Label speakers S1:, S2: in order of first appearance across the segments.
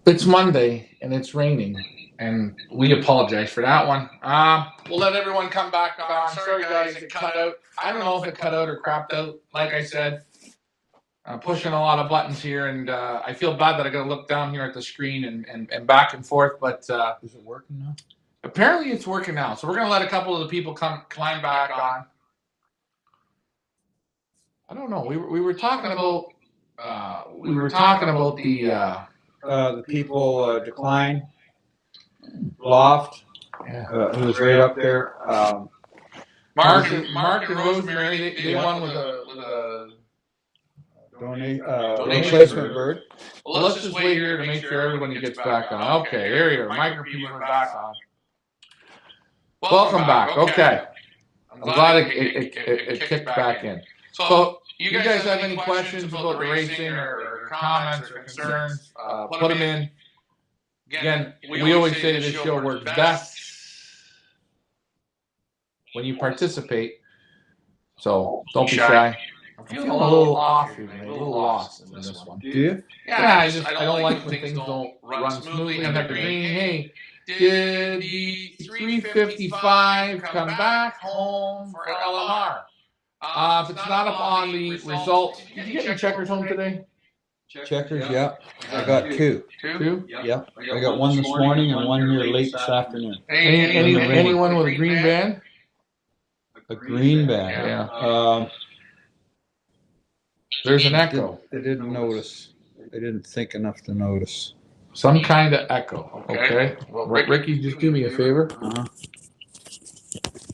S1: It's Monday and it's raining, and we apologize for that one. We'll let everyone come back on. Sorry, guys, it cut out. I don't know if it cut out or crapped out. Like I said, pushing a lot of buttons here, and I feel bad that I got to look down here at the screen and back and forth. But
S2: is it working now?
S1: Apparently, it's working now. So we're gonna let a couple of the people climb back on. I don't know. We were talking about
S2: the people decline loft. Who was right up there.
S1: Mark and Rosemary, they won with a
S2: Replacement bird.
S1: Well, let's just wait here to make sure everybody gets back on. Okay, here you are. Micro people are back on. Welcome back. Okay. I'm glad it kicked back in. So, you guys have any questions about the racing or comments or concerns, put them in. Again, we always say this show works best when you participate. So, don't be shy. I'm feeling a little off here today, a little lost in this one.
S2: Do you?
S1: Yeah, I don't like when things don't run smoothly. And the green, hey, did the 355 come back home for LMR? If it's not up on the result, did you get your checkers home today?
S2: Checkers, yeah. I got two.
S1: Two?
S2: Yeah. I got one this morning and one here late this afternoon.
S1: Anyone with a green band?
S2: A green band.
S1: Yeah. There's an echo.
S2: I didn't notice. I didn't think enough to notice.
S1: Some kind of echo. Okay. Well, Ricky, just do me a favor.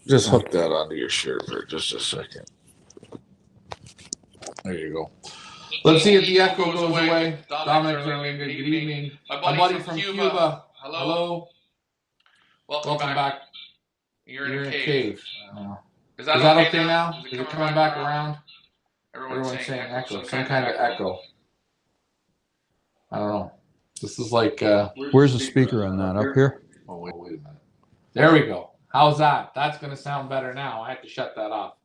S1: Just hook that onto your shirt for just a second. There you go. Let's see if the echo goes away. Dominic, good evening. My buddy from Cuba. Hello. Welcome back. You're in a cave. Is that okay now? Is it coming back around? Everyone's saying echo. Some kind of echo. I don't know. This is like...
S2: Where's the speaker on that? Up here?
S1: Oh, wait a minute. There we go. How's that? That's going to sound better now. I have to shut that off.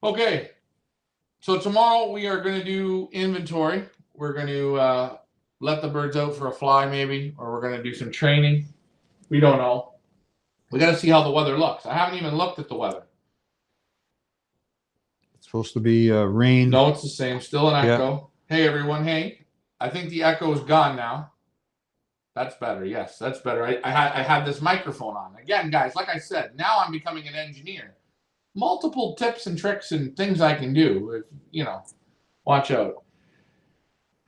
S1: Okay. So tomorrow we are going to do inventory. We're going to let the birds out for a fly maybe, or we're going to do some training. We don't know. We got to see how the weather looks. I haven't even looked at the weather.
S2: It's supposed to be rain.
S1: No, it's the same. Still an echo. Yeah. Hey, everyone. Hey. I think the echo is gone now. That's better. Yes, that's better. I had this microphone on. Again, guys, like I said, now I'm becoming an engineer. Multiple tips and tricks and things I can do. You know, watch out.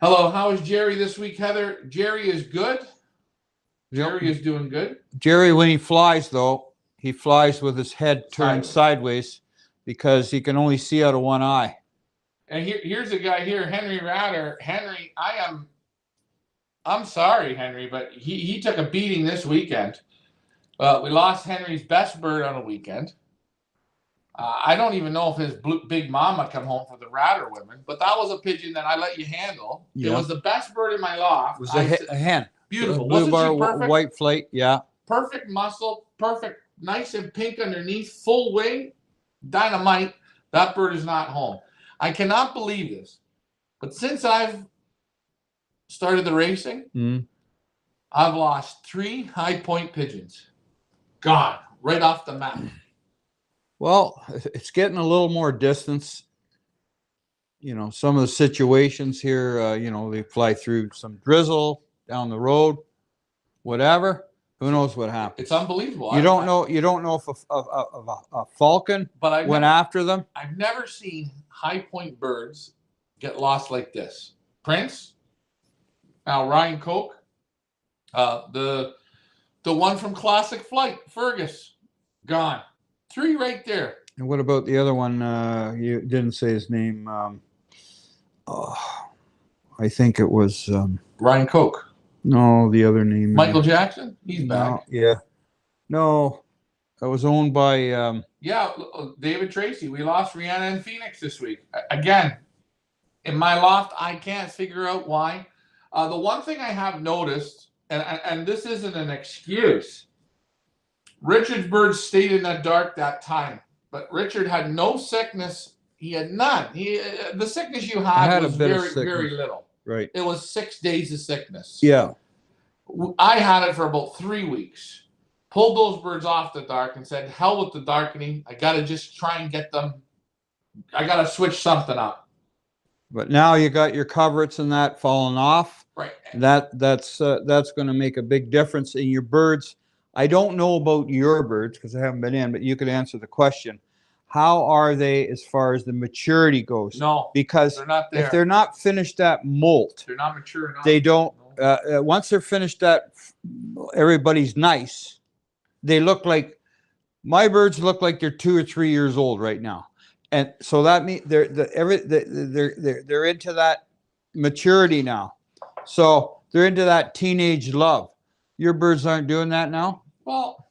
S1: Hello, how is Jerry this week, Heather? Jerry is good. Yep. Jerry is doing good.
S2: Jerry, when he flies, though, he flies with his head turned sideways because he can only see out of one eye.
S1: And here's a guy here, Henry Ratter. Henry, I'm sorry, Henry, but he took a beating this weekend. We lost Henry's best bird on a weekend. I don't even know if his big mama come home for the Ratter women, but that was a pigeon that I let you handle. Yeah. It was the best bird in my loft.
S2: It was a hen.
S1: Beautiful.
S2: Blue bar, white flight, yeah.
S1: Perfect muscle, perfect, nice and pink underneath, full wing, dynamite. That bird is not home. I cannot believe this, but since I've started the racing, I've lost 3 high point pigeons. Gone right off the map.
S2: Well, it's getting a little more distance. You know, some of the situations here, you know, they fly through some drizzle down the road, whatever. Who knows what happens?
S1: It's unbelievable.
S2: You don't know if a falcon went after them.
S1: I've never seen high point birds get lost like this. Prince, now Ryan Koch, the one from Classic Flight, Fergus, gone. 3 right there.
S2: And what about the other one? You didn't say his name. I think it was
S1: Ryan Koch.
S2: No, the other name.
S1: Michael Jackson? He's back.
S2: Yeah. No, that was owned by...
S1: David Tracy. We lost Rihanna and Phoenix this week. Again, in my loft, I can't figure out why. The one thing I have noticed, and this isn't an excuse, Richard's birds stayed in the dark that time, but Richard had no sickness. He had none. The sickness you had was very little.
S2: Right.
S1: It was 6 days of sickness.
S2: Yeah.
S1: I had it for about 3 weeks. Pulled those birds off the dark and said, hell with the darkening. I got to just try and get them. I got to switch something up.
S2: But now you got your coverts and that falling off.
S1: Right.
S2: That's going to make a big difference in your birds. I don't know about your birds because I haven't been in, but you could answer the question. How are they as far as the maturity goes?
S1: No,
S2: because
S1: they're not there.
S2: If they're not finished at molt,
S1: they're not mature enough.
S2: They don't. Once they're finished at everybody's nice, they look like my birds look like they're 2 or 3 years old right now, and so that means they're into that maturity now. So they're into that teenage love. Your birds aren't doing that now.
S1: Well,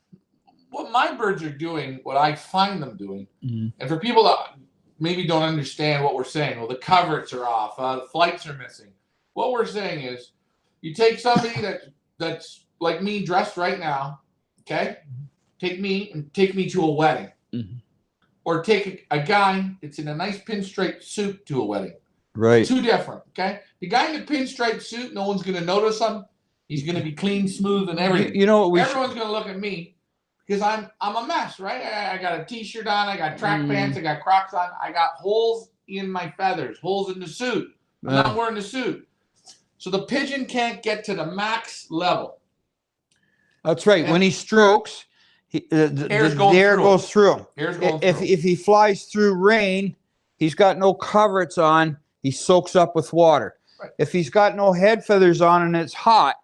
S1: what my birds are doing, what I find them doing, and for people that maybe don't understand what we're saying, well, the coverts are off, the flights are missing. What we're saying is, you take somebody that's like me, dressed right now, okay? Take me to a wedding, or take a guy that's in a nice pinstripe suit to a wedding.
S2: Right.
S1: Two different, okay? The guy in the pinstripe suit, no one's going to notice him. He's going to be clean, smooth, and everything.
S2: You know,
S1: everyone's going to look at me because I'm a mess, right? I got a t-shirt on, I got track pants, I got Crocs on, I got holes in my feathers, holes in the suit. I'm not wearing the suit. So the pigeon can't get to the max level.
S2: That's right. When he strokes, the air goes through him. If he flies through rain, he's got no coverts on, he soaks up with water. Right. If he's got no head feathers on and it's hot,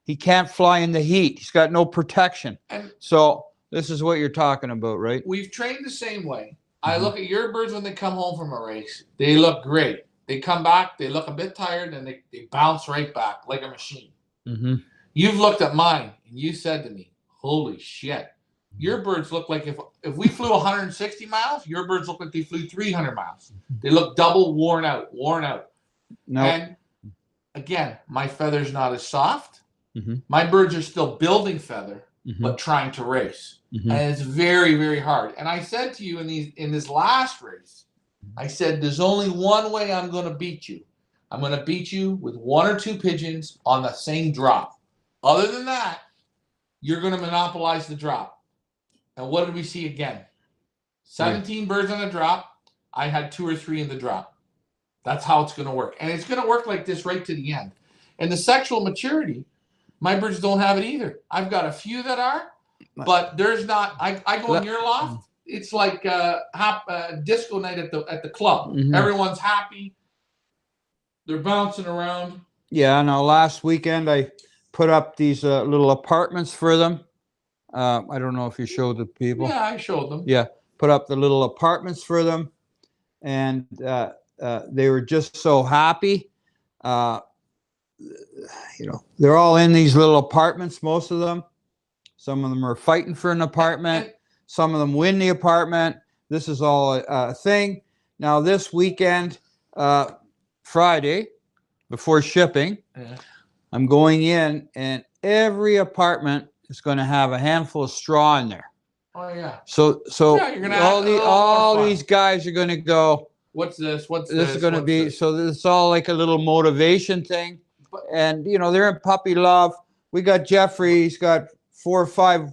S2: he can't fly in the heat. He's got no protection. And so this is what you're talking about, right?
S1: We've trained the same way. I look at your birds when they come home from a race. They look great. They come back, they look a bit tired, and they bounce right back like a machine. You've looked at mine, and you said to me, holy shit. Your birds look like if we flew 160 miles, your birds look like they flew 300 miles. They look double worn out.
S2: No.
S1: And again, my feather's not as soft. My birds are still building feather, but trying to race. And it's very, very hard. And I said to you in this last race, I said, there's only one way I'm going to beat you. I'm going to beat you with 1 or 2 pigeons on the same drop. Other than that, you're going to monopolize the drop. And what did we see again? 17 birds on the drop. I had 2 or 3 in the drop. That's how it's going to work. And it's going to work like this right to the end. And the sexual maturity, my birds don't have it either. I've got a few that are, but there's not. I go in your loft. It's like a disco night at the club. Everyone's happy. They're bouncing around.
S2: Yeah. Now, last weekend I put up these little apartments for them. I don't know if you showed the people.
S1: Yeah, I showed them.
S2: Yeah, put up the little apartments for them, and they were just so happy. You know, they're all in these little apartments, most of them. Some of them are fighting for an apartment. Some of them win the apartment. This is all a thing. Now, this weekend, Friday, before shipping, I'm going in, and every apartment is going to have a handful of straw in there.
S1: Oh yeah.
S2: So yeah, all these guys are going to go.
S1: What's this? What's
S2: this? This is going to be. So this is all like a little motivation thing, and you know they're in puppy love. We got Jeffrey. He's got 4 or 5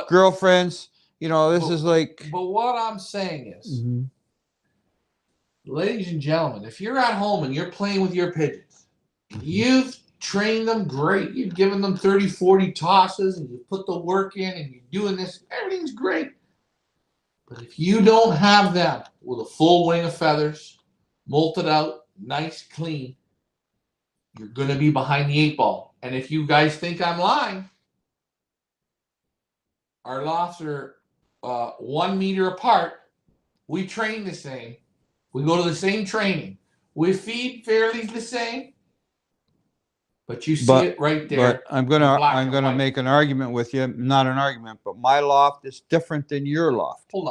S2: girlfriends. You know, this is like.
S1: But what I'm saying is, ladies and gentlemen, if you're at home and you're playing with your pigeons, you've trained them great. You've given them 30, 40 tosses, and you put the work in, and you're doing this. Everything's great. But if you don't have them with a full wing of feathers, molted out, nice, clean, you're going to be behind the 8 ball. And if you guys think I'm lying, our lofts are 1 meter apart. We train the same. We go to the same training. We feed fairly the same. But you see it right there.
S2: But I'm gonna make an argument with you. Not an argument, but my loft is different than your loft.
S1: Hold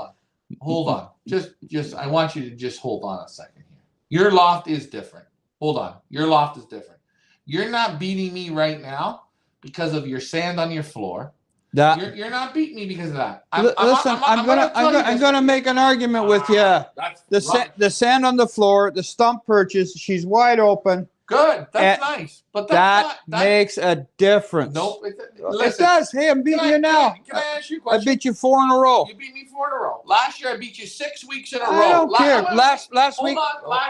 S1: on. Just I want you to just hold on a second here. Your loft is different. Hold on. Your loft is different. You're not beating me right now because of your sand on your floor. You're not beating me because of that.
S2: I'm gonna make an argument with you. The sand on the floor, the stump perches, she's wide open.
S1: Good. That's
S2: And
S1: nice. But
S2: that makes a difference.
S1: Nope.
S2: It does. Hey, I'm beating you now.
S1: Can I ask you a
S2: I
S1: question?
S2: beat you 4 in a row.
S1: You beat me 4 in a row. Last year I beat you 6 weeks in a row.
S2: I don't care.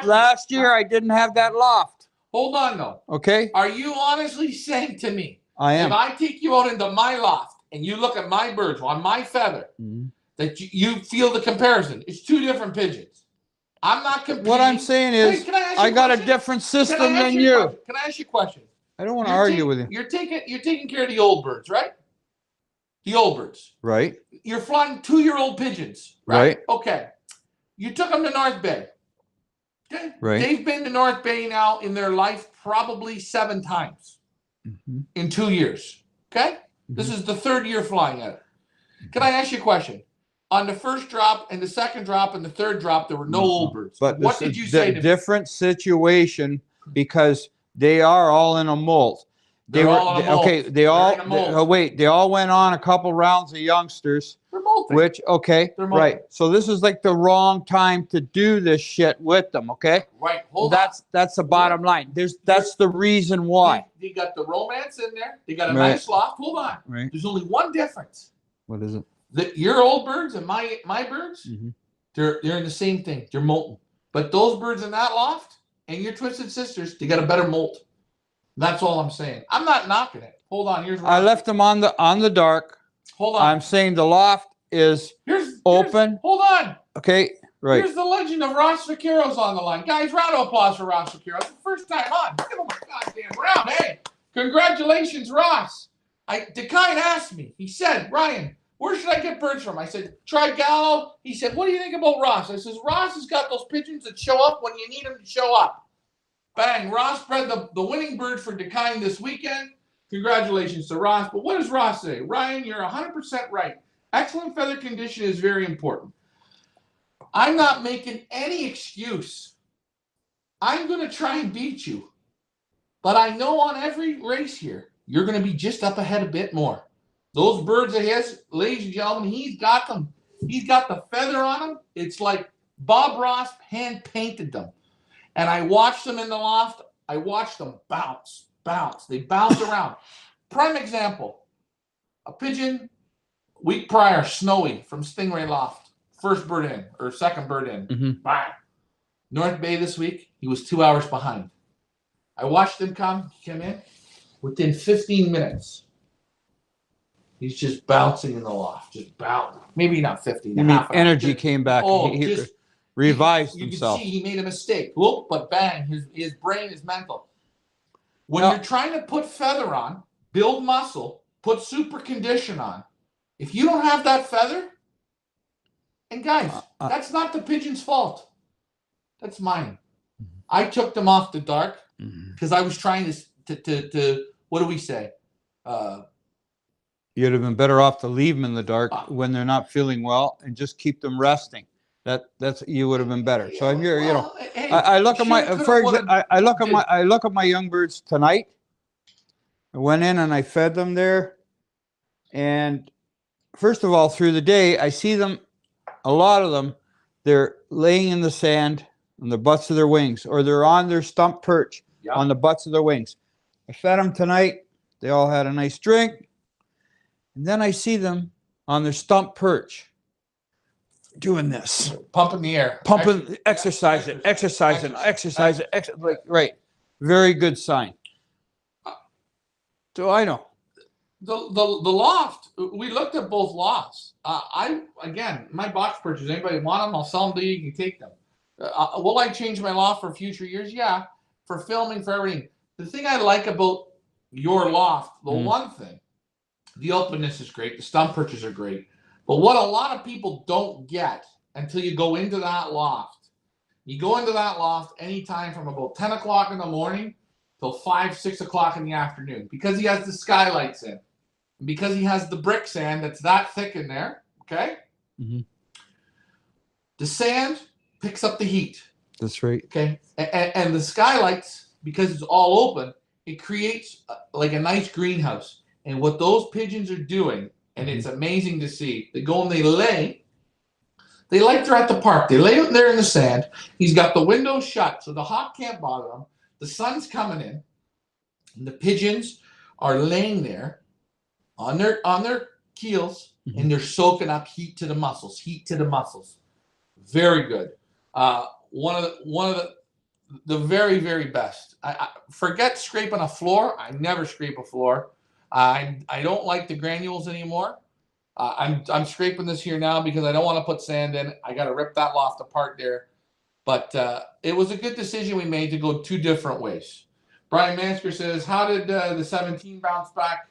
S2: Last year I didn't have that loft.
S1: Hold on though.
S2: Okay.
S1: Are you honestly saying to me,
S2: I am.
S1: if I take you out into my loft and you look at my birds on my feather, that you feel the comparison? It's 2 different pigeons. I'm not competing.
S2: What I'm saying is, I got a different system than you.
S1: Can I ask you a question?
S2: I don't want to argue with you.
S1: You're taking care of the old birds, right? The old birds.
S2: Right.
S1: You're flying 2-year-old pigeons, right? Okay. You took them to North Bay. Okay.
S2: Right.
S1: They've been to North Bay now in their life probably 7 times in 2 years. Okay. This is the 3rd year flying at it. Can I ask you a question? On the first drop and the second drop and the third drop, there were no old birds.
S2: But
S1: what did you say to me?
S2: Different situation because they are all in a molt.
S1: They're all in a molt.
S2: Okay, they all went on a couple rounds of youngsters.
S1: They're molting.
S2: Which, okay, right. So this is like the wrong time to do this shit with them, okay?
S1: Right. Hold on.
S2: That's the bottom line. That's the reason why.
S1: They got the romance in there. They got a nice loft. Hold on.
S2: Right.
S1: There's only one difference.
S2: What is it?
S1: Your old birds and my birds, they're in the same thing. They're molting. But those birds in that loft and your twisted sisters, they got a better molt. That's all I'm saying. I'm not knocking it. Hold on. Here's what
S2: I left them on the dark.
S1: Hold on.
S2: I'm saying the loft is open.
S1: Hold on.
S2: Okay. Right.
S1: Here's the legend of Ross Vaquero's on the line. Guys, round of applause for Ross Vaquero. It's the first time on. Give him a goddamn round. Hey, congratulations, Ross. DeKine asked me. He said, Ryan, where should I get birds from? I said, try Gallo. He said, what do you think about Ross? I says, Ross has got those pigeons that show up when you need them to show up. Bang. Ross bred the winning bird for DeKine this weekend. Congratulations to Ross. But what does Ross say? Ryan, you're 100% right. Excellent feather condition is very important. I'm not making any excuse. I'm going to try and beat you. But I know on every race here, you're going to be just up ahead a bit more. Those birds of his, ladies and gentlemen, he's got them. He's got the feather on them. It's like Bob Ross hand-painted them. And I watched them in the loft. I watched them bounce. They bounce around. Prime example, a pigeon week prior, Snowy from Stingray Loft. First bird in, or second bird in. Bang. North Bay this week, he was 2 hours behind. I watched him come in. Within 15 minutes, he's just bouncing in the loft. Just bouncing. Maybe not 15.
S2: Energy came back. He revised himself.
S1: You can see he made a mistake. Whoop, but bang, his brain is mental. When you're trying to put feather on, build muscle, put super condition on, if you don't have that feather, and guys, that's not the pigeon's fault. That's mine. I took them off the dark because I was trying to what do we say?
S2: You'd have been better off to leave them in the dark when they're not feeling well and just keep them resting. That's you would have been better. So if you're, hey, I look at my I look at my young birds tonight. I went in and I fed them there, and first of all, through the day, I see them. A lot of them, they're laying in the sand on the butts of their wings, or they're on their stump perch on the butts of their wings. I fed them tonight. They all had a nice drink. And then I see them on their stump perch doing this.
S1: Pumping the air.
S2: Exercising. Right. Very good sign. So I know.
S1: The loft, we looked at both lofts. Again, my box perches, anybody want them, I'll sell them to you, you can take them. Will I change my loft for future years? Yeah, for filming, for everything. The thing I like about your loft, the one thing, the openness is great, the stump perches are great, but what a lot of people don't get until you go into that loft, you go into that loft anytime from about 10 o'clock in the morning till 5, 6 o'clock in the afternoon, because he has the skylights in. Because he has the brick sand that's that thick in there, okay? The sand picks up the heat.
S2: That's right.
S1: Okay, and the skylights, because it's all open, it creates like a nice greenhouse. And what those pigeons are doing, and it's amazing to see, they go and they lay. They like they're at the park. They lay out there in the sand. He's got the windows shut, so the hawk can't bother them. the sun's coming in, and the pigeons are laying there on their keels, and they're soaking up heat to the muscles. Very good. One of the very, very best. I forget scraping a floor. I never scrape a floor. I don't like the granules anymore. I'm scraping this here now because I don't want to put sand in. I got to rip that loft apart there. But it was a good decision we made to go 2 different ways. Brian Mansker says, how did the 17 bounce back?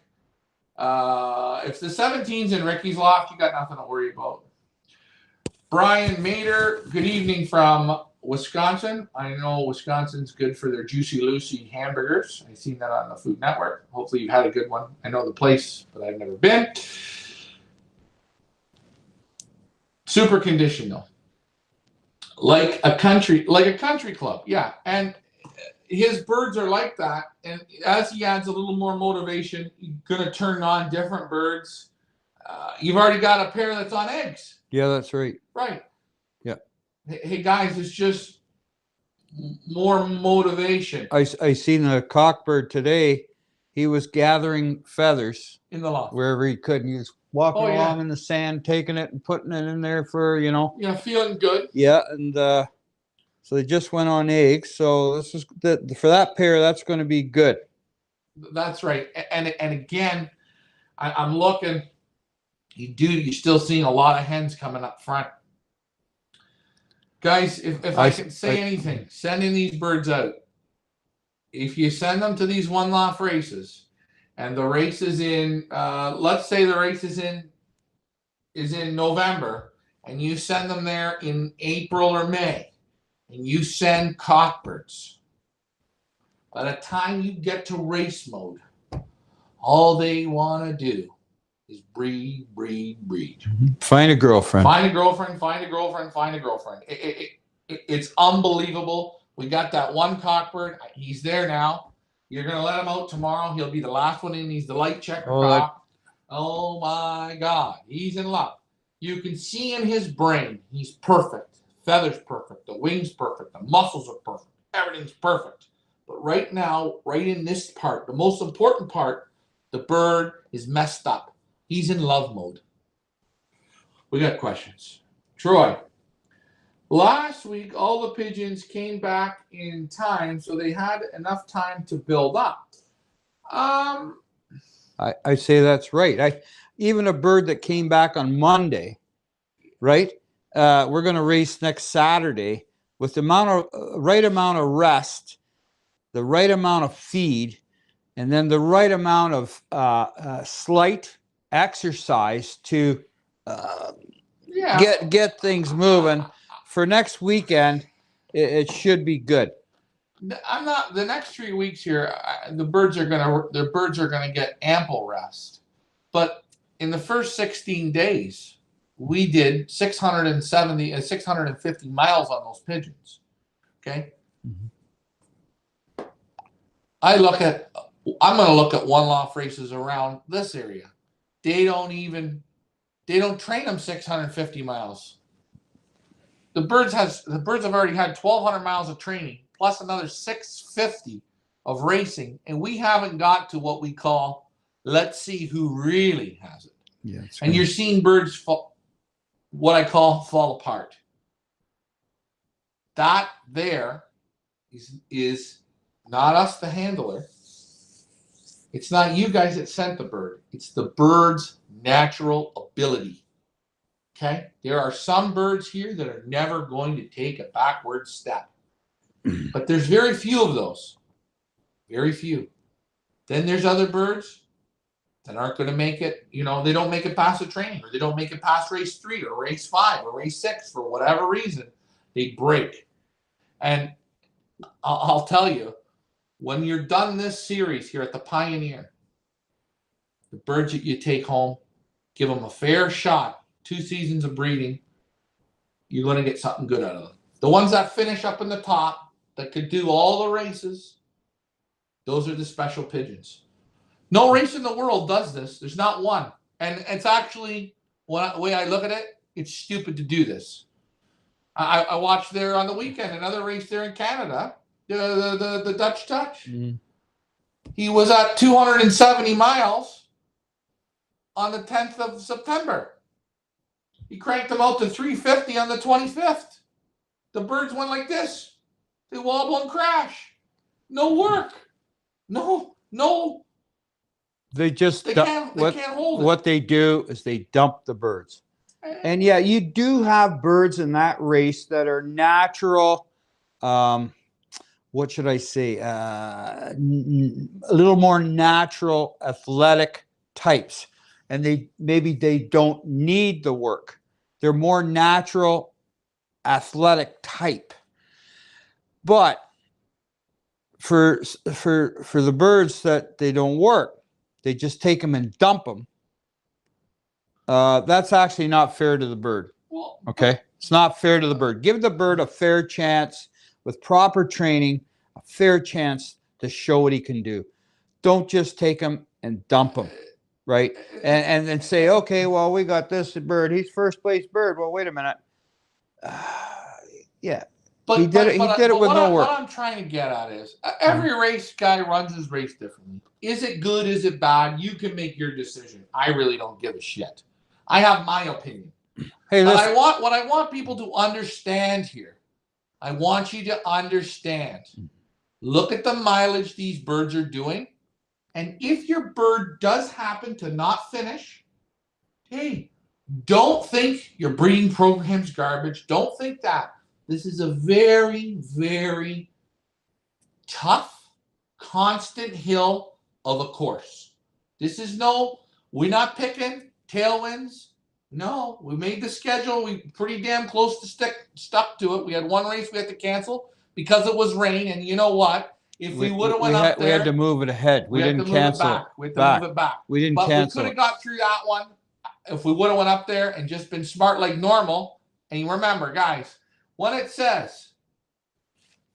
S1: If the 17's in Ricky's loft, you got nothing to worry about. Brian Mader, good evening from Wisconsin. I know Wisconsin's good for their Juicy Lucy hamburgers. I've seen that on the Food Network. Hopefully you've had a good one. I know the place, but I've never been. Super condition though. Like a country club. Yeah. And his birds are like that. And as he adds a little more motivation, you're going to turn on different birds. You've already got a pair that's on eggs.
S2: Yeah, that's right.
S1: Right.
S2: Yeah.
S1: Hey guys, it's just more motivation.
S2: I seen a cockbird today. He was gathering feathers
S1: in the loft
S2: wherever he could. And he was walking along in the sand, taking it and putting it in there for,
S1: Yeah, feeling good.
S2: Yeah, and so they just went on eggs. So this is for that pair. That's going to be good.
S1: That's right. And again, I'm looking. You're still seeing a lot of hens coming up front. Guys, if I can say anything, sending these birds out. If you send them to these one-loft races, and the race is in, let's say the race is in November, and you send them there in April or May, and you send cockbirds. By the time you get to race mode, all they want to do is breed.
S2: Find a girlfriend.
S1: It's unbelievable. We got that one cockbird. He's there now. You're going to let him out tomorrow. He'll be the last one in. He's the light checker cock. Oh, my God. He's in love. You can see in his brain, he's perfect. Feathers perfect. The wings perfect. The muscles are perfect. Everything's perfect. But right now, right in this part, the most important part, the bird is messed up. He's in love mode. We got questions. Troy, last week, all the pigeons came back in time, so they had enough time to build up.
S2: I say that's right. Even a bird that came back on Monday, right? We're going to race next Saturday with the right amount of rest, the right amount of feed, and then the right amount of slight exercise to get things moving. For next weekend, it should be good.
S1: I'm not. The next 3 weeks here, the birds are gonna get ample rest. But in the first 16 days, we did 650 miles on those pigeons. Okay. I'm going to look at one-loft races around this area. They don't train them 650 miles. The birds have already had 1,200 miles of training plus another 650 of racing, and we haven't got to what we call, let's see who really has it.
S2: Yeah,
S1: and you're seeing birds what I call fall apart. That there is not us, the handler. It's not you guys that sent the bird. It's the bird's natural ability. Okay? There are some birds here that are never going to take a backward step. But there's very few of those. Very few. Then there's other birds that aren't going to make it. They don't make it past the training, or they don't make it past race 3 or race 5 or race 6 for whatever reason. They break. And I'll tell you, when you're done this series here at the Pioneer, the birds that you take home, give them a fair shot, 2 seasons of breeding, you're going to get something good out of them. The ones that finish up in the top, that could do all the races, those are the special pigeons. No race in the world does this. There's not one. And it's actually, the way I look at it, it's stupid to do this. I watched there on the weekend, another race there in Canada. the Dutch Touch.
S2: Mm.
S1: He was at 270 miles on the 10th of September. He cranked them out to 350 on the 25th. The birds went like this. They wobble and crash. No work. No.
S2: They just
S1: They can't hold it.
S2: What they do is they dump the birds. And yeah, you do have birds in that race that are natural. What should I say? A little more natural, athletic types, and they don't need the work. They're more natural, athletic type. But for the birds that they don't work, they just take them and dump them. That's actually not fair to the bird. Okay, it's not fair to the bird. Give the bird a fair chance with proper training, a fair chance to show what he can do. Don't just take him and dump him, right? And then say, okay, well, we got this bird. He's first place bird. Well, wait a minute. Yeah.
S1: But
S2: he did it with no work.
S1: What I'm trying to get at is every race guy runs his race differently. Is it good? Is it bad? You can make your decision. I really don't give a shit. I have my opinion.
S2: Hey,
S1: but what I want people to understand here. I want you to understand. Look at the mileage these birds are doing. And if your bird does happen to not finish, hey, don't think your breeding program's garbage. Don't think that. This is a very, very tough, constant hill of a course. This is we're not picking tailwinds. No, we made the schedule. We pretty damn close to stuck to it. We had one race we had to cancel because it was rain. And you know what? If we would have went up there,
S2: we had to move it ahead. We didn't cancel it.
S1: We had to move it back.
S2: We didn't cancel it.
S1: We could have got through that one if we would have went up there and just been smart like normal. And you remember, guys, when it says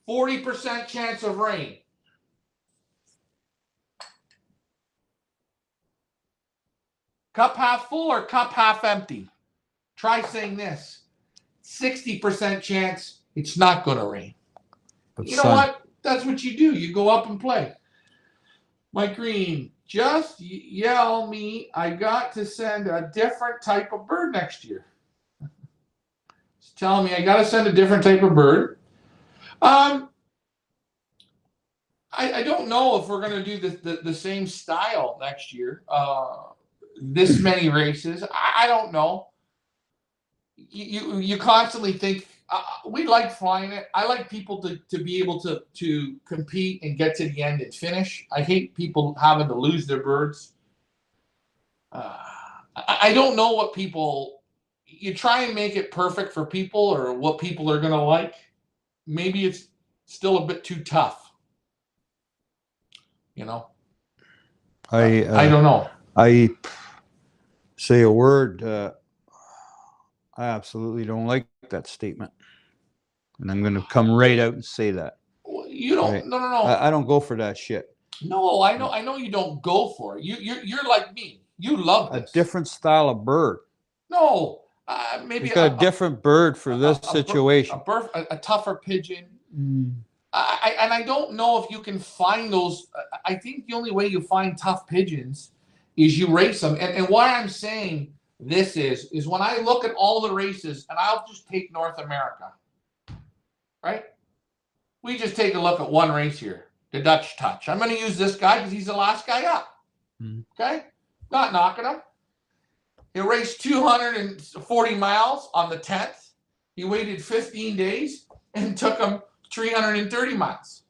S1: 40% chance of rain, cup half full or cup half empty? Try saying this. 60% chance it's not going to rain. You know what? That's what you do. You go up and play. Mike Green, just yell me. I got to send a different type of bird next year. He's telling me I got to send a different type of bird. I don't know if we're going to do the same style next year. This many races. I don't know. You constantly think we like flying it. I like people to be able to compete and get to the end and finish. I hate people having to lose their birds. I don't know what people. You try and make it perfect for people or what people are going to like. Maybe it's still a bit too tough. You know. I don't know.
S2: I say a word. I absolutely don't like that statement, and I'm going to come right out and say that.
S1: You don't. Right? No.
S2: I don't go for that shit.
S1: No, I know you don't go for it. You're like me. You love this.
S2: A different style of bird.
S1: No, maybe
S2: a different bird for this situation.
S1: A tougher pigeon. I don't know if you can find those. I think the only way you find tough pigeons is you race them. And why I'm saying this is when I look at all the races, and I'll just take North America, right? We just take a look at one race here, the Dutch Touch. I'm going to use this guy because he's the last guy up. Okay? Not knocking him. He raced 240 miles on the 10th. He waited 15 days and took him 330 miles.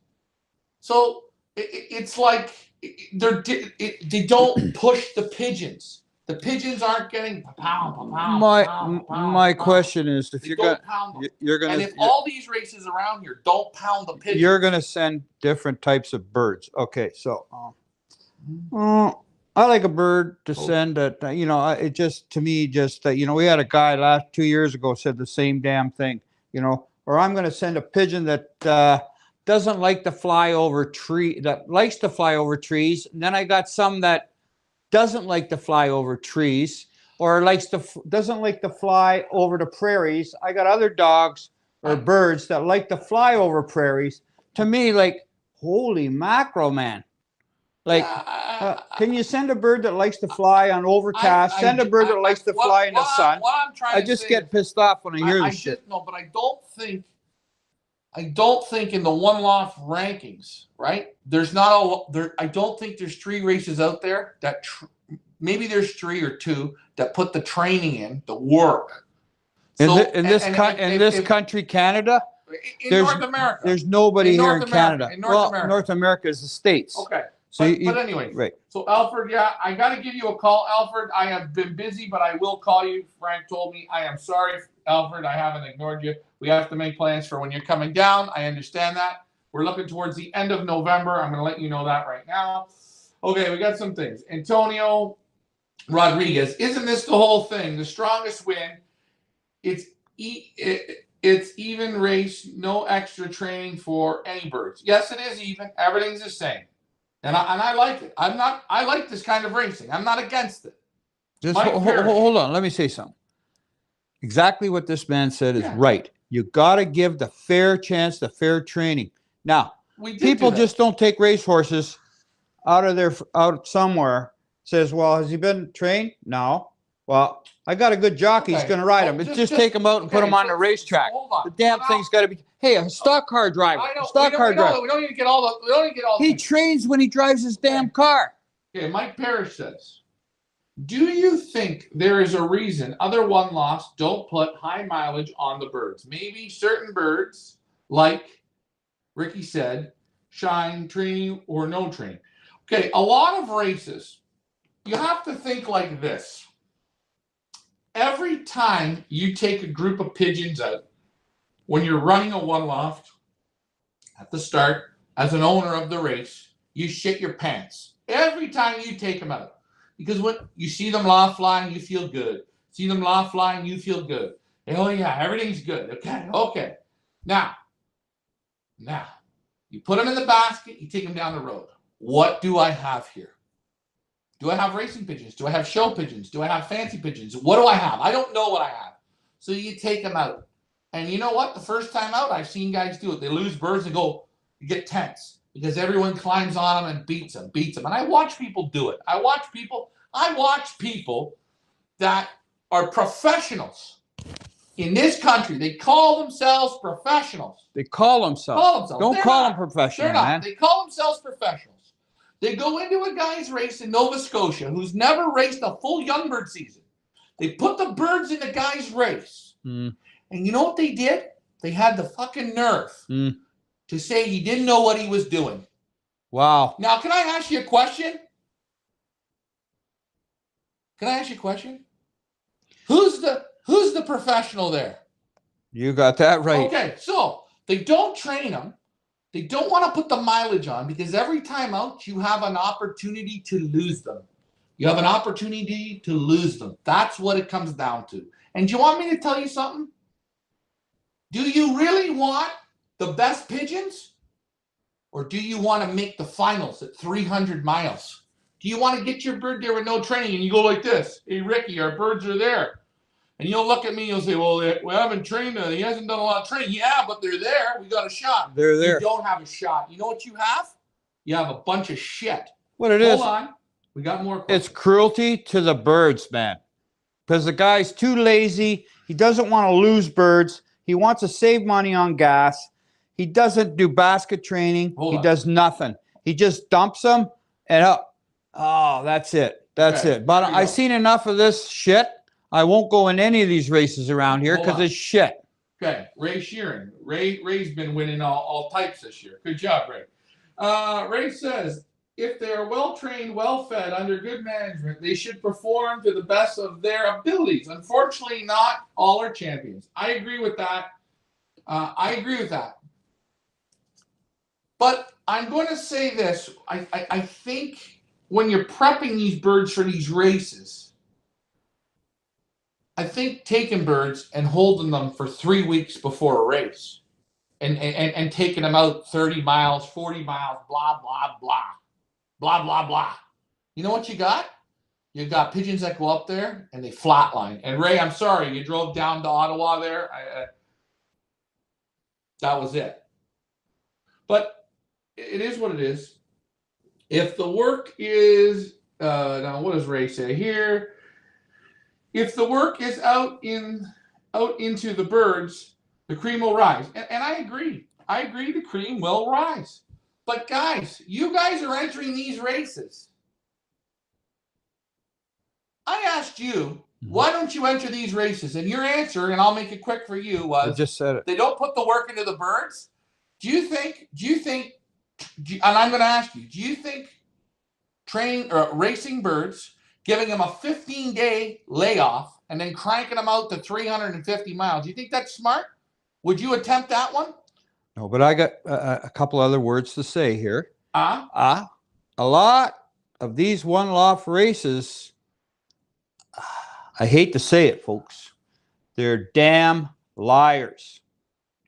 S1: So it's like they don't push the pigeons. The pigeons aren't getting
S2: my question is if you're gonna
S1: and if all these races around here don't pound the pigeons,
S2: you're gonna send different types of birds. Okay, so I like a bird to send that, it just, to me, just that, we had a guy 2 years ago said the same damn thing, or I'm going to send a pigeon that doesn't like to fly over that likes to fly over trees. And then I got some that doesn't like to fly over trees or doesn't like to fly over the prairies. I got other dogs or birds that like to fly over prairies to me, like, holy mackerel, man. Like, can you send a bird that likes to fly on overcast? Send a bird that likes to fly in the sun.
S1: What I'm trying
S2: I
S1: to
S2: just
S1: say
S2: get
S1: is,
S2: pissed off when I hear this shit.
S1: No, but I don't think in the one-loft rankings, right? There's not I don't think there's 3 races out there that maybe there's 3 or 2 that put the training in, the work.
S2: In this country, Canada,
S1: in North America,
S2: there's nobody here in Canada. North America is the States.
S1: Okay.
S2: So
S1: but anyway,
S2: right.
S1: So Alfred, yeah, I got to give you a call, Alfred. I have been busy, but I will call you. Frank told me. I am sorry, Alfred. I haven't ignored you. We have to make plans for when you're coming down. I understand that. We're looking towards the end of November. I'm going to let you know that right now. Okay, we got some things. Antonio Rodriguez, isn't this the whole thing? The strongest win. It's even race, no extra training for any birds. Yes, it is even. Everything's the same. And I like it. I like this kind of racing. I'm not against it.
S2: Just hold on. Let me say something. Exactly what this man said is right. You got to give the fair chance, the fair training. Now, people just don't take racehorses out somewhere. Says, well, has he been trained? No. Well, I got a good jockey. He's going to ride him. Just take him out and put him on the racetrack. The damn thing's got to be. Hey, a stock car driver. We don't need to get all the. He trains when he drives his damn car.
S1: Okay, Mike Parrish says, do you think there is a reason other one-lofts don't put high mileage on the birds? Maybe certain birds, like Ricky said, shine, training, or no training. Okay, a lot of races, you have to think like this. Every time you take a group of pigeons out, when you're running a one-loft, at the start, as an owner of the race, you shit your pants. Every time you take them out. Because when you see them loft flying, you feel good. See them loft flying, you feel good. Oh yeah, everything's good. Okay. Now, you put them in the basket, you take them down the road. What do I have here? Do I have racing pigeons? Do I have show pigeons? Do I have fancy pigeons? What do I have? I don't know what I have. So you take them out. And you know what? The first time out, I've seen guys do it. They lose birds and get tense because everyone climbs on them and beats them. And I watch people do it. I watch people that are professionals in this country. They call themselves professionals. Don't call them professionals, man. They call themselves professionals. They go into a guy's race in Nova Scotia who's never raced a full young bird season. They put the birds in the guy's race. And you know what they did? They had the fucking nerve to say he didn't know what he was doing.
S2: Wow.
S1: Now, can I ask you a question? Who's the professional there?
S2: You got that right.
S1: Okay, so they don't train them. They don't want to put the mileage on because every time out, you have an opportunity to lose them. That's what it comes down to. And do you want me to tell you something? Do you really want the best pigeons? Or do you want to make the finals at 300 miles? Do you want to get your bird there with no training and you go like this? Hey, Ricky, our birds are there. And you'll look at me and you'll say, well, we haven't trained him. He hasn't done a lot of training. Yeah, but they're there. We got a shot.
S2: They're there.
S1: You don't have a shot. You know what you have? You have a bunch of shit.
S2: What it is?
S1: Hold on. We got more questions.
S2: It's cruelty to the birds, man. Because the guy's too lazy. He doesn't want to lose birds. He wants to save money on gas. He doesn't do basket training. He does nothing. He just dumps them and up. Oh, that's it. That's it. But I've seen enough of this shit. I won't go in any of these races around here because it's shit.
S1: Okay, Ray Sheeran. Ray's been winning all types this year. Good job, Ray. Ray says, if they are well-trained, well-fed, under good management, they should perform to the best of their abilities. Unfortunately, not all are champions. I agree with that. But I'm going to say this. I think when you're prepping these birds for these races, I think taking birds and holding them for 3 weeks before a race and taking them out 30 miles, 40 miles, blah, blah, blah, blah, blah, blah. You know what you got? You got pigeons that go up there and they flatline. And Ray, I'm sorry, you drove down to Ottawa there. That was it. But it is what it is. If the work is now, what does Ray say here? If the work is out into the birds, the cream will rise. And I agree. I agree the cream will rise. But guys, you guys are entering these races. I asked you, why don't you enter these races? And your answer, and I'll make it quick for you, was
S2: I just said it.
S1: They don't put the work into the birds. Do you think, and I'm going to ask you, do you think racing birds, giving them a 15-day layoff and then cranking them out to 350 miles, do you think that's smart? Would you attempt that one?
S2: No, but I got a couple other words to say here.
S1: A
S2: lot of these one-loft races, I hate to say it, folks, they're damn liars.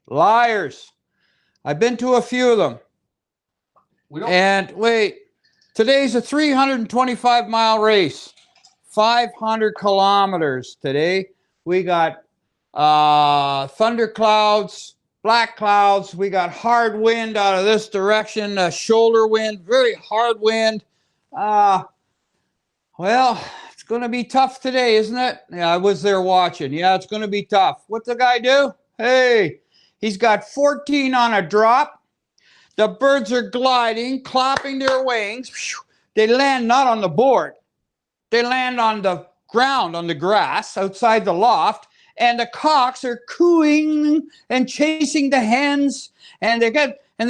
S2: Liars. I've been to a few of them. And wait, today's a 325-mile race, 500 kilometers today. We got thunder clouds, black clouds. We got hard wind out of this direction, shoulder wind, very hard wind. Well, it's going to be tough today, isn't it? Yeah, I was there watching. Yeah, it's going to be tough. What's the guy do? Hey, he's got 14 on a drop. The birds are gliding, clapping their wings. They land not on the board. They land on the ground, on the grass, outside the loft. And the cocks are cooing and chasing the hens. And the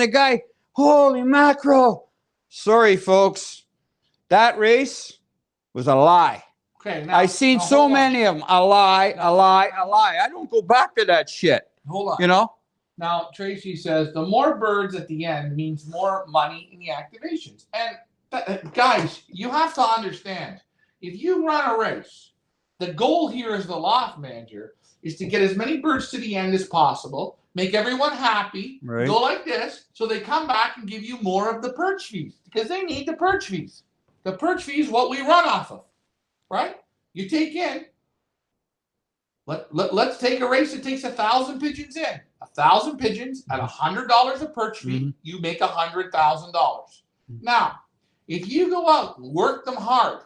S2: guy, holy mackerel. Sorry, folks. That race was a lie.
S1: Okay, now,
S2: I've seen so many of them. A lie, a lie, a lie. I don't go back to that shit.
S1: Hold on.
S2: You know?
S1: Now, Tracy says the more birds at the end means more money in the activations. And guys, you have to understand, if you run a race, the goal here as the loft manager is to get as many birds to the end as possible, make everyone happy,
S2: Right.
S1: Go like this, so they come back and give you more of the perch fees, because they need the perch fees. The perch fee is what we run off of, right? You take in, let's take a race that takes 1,000 pigeons in. 1,000 pigeons at $100 a perch fee, you make $100,000. Now, if you go out and work them hard,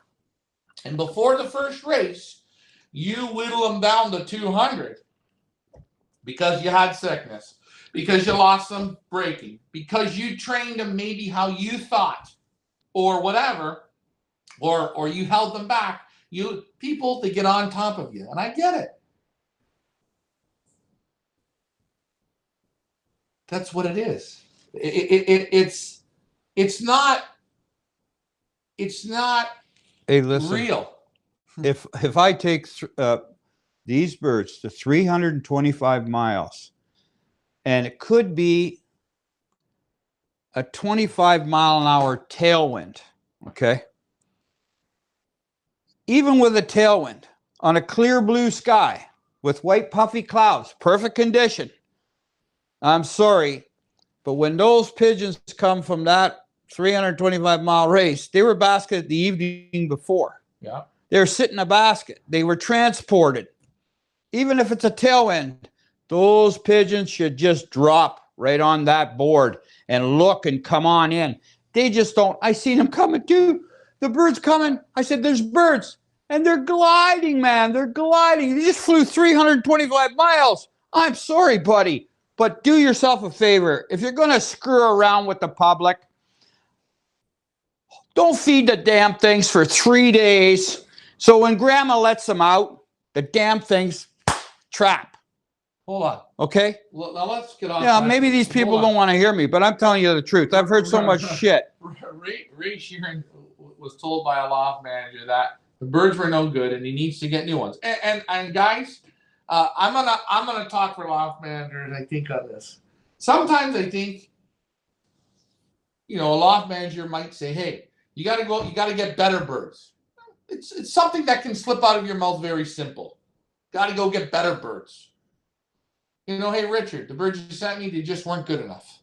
S1: and before the first race, you whittle them down to 200 because you had sickness, because you lost some breaking, because you trained them maybe how you thought, or whatever, or you held them back. People to get on top of you, and I get it. That's what it is. It's not
S2: Hey, listen.
S1: real.
S2: If I take these birds to 325 miles, and it could be a 25-mile-an-hour tailwind, okay? Even with a tailwind on a clear blue sky with white puffy clouds, perfect condition. I'm sorry, but when those pigeons come from that 325-mile race, they were basketed the evening before.
S1: Yeah.
S2: They were sitting in a basket. They were transported. Even if it's a tailwind, those pigeons should just drop right on that board and look and come on in. They just don't. I seen them coming too. The birds coming. I said, there's birds. And they're gliding, man. They're gliding. They just flew 325 miles. I'm sorry, buddy. But do yourself a favor. If you're going to screw around with the public, don't feed the damn things for 3 days. So when grandma lets them out, the damn things trap.
S1: Hold on.
S2: Okay?
S1: Well, now let's get off.
S2: Yeah, maybe these people don't want to hear me, but I'm telling you the truth. I've heard so much shit.
S1: Ray Sheeran was told by a loft manager that the birds were no good and he needs to get new ones. And guys, I'm gonna talk for loft managers, I think, on this. Sometimes I think, a loft manager might say, hey, you gotta get better birds. It's something that can slip out of your mouth very simple. Gotta go get better birds. Hey Richard, the birds you sent me, they just weren't good enough.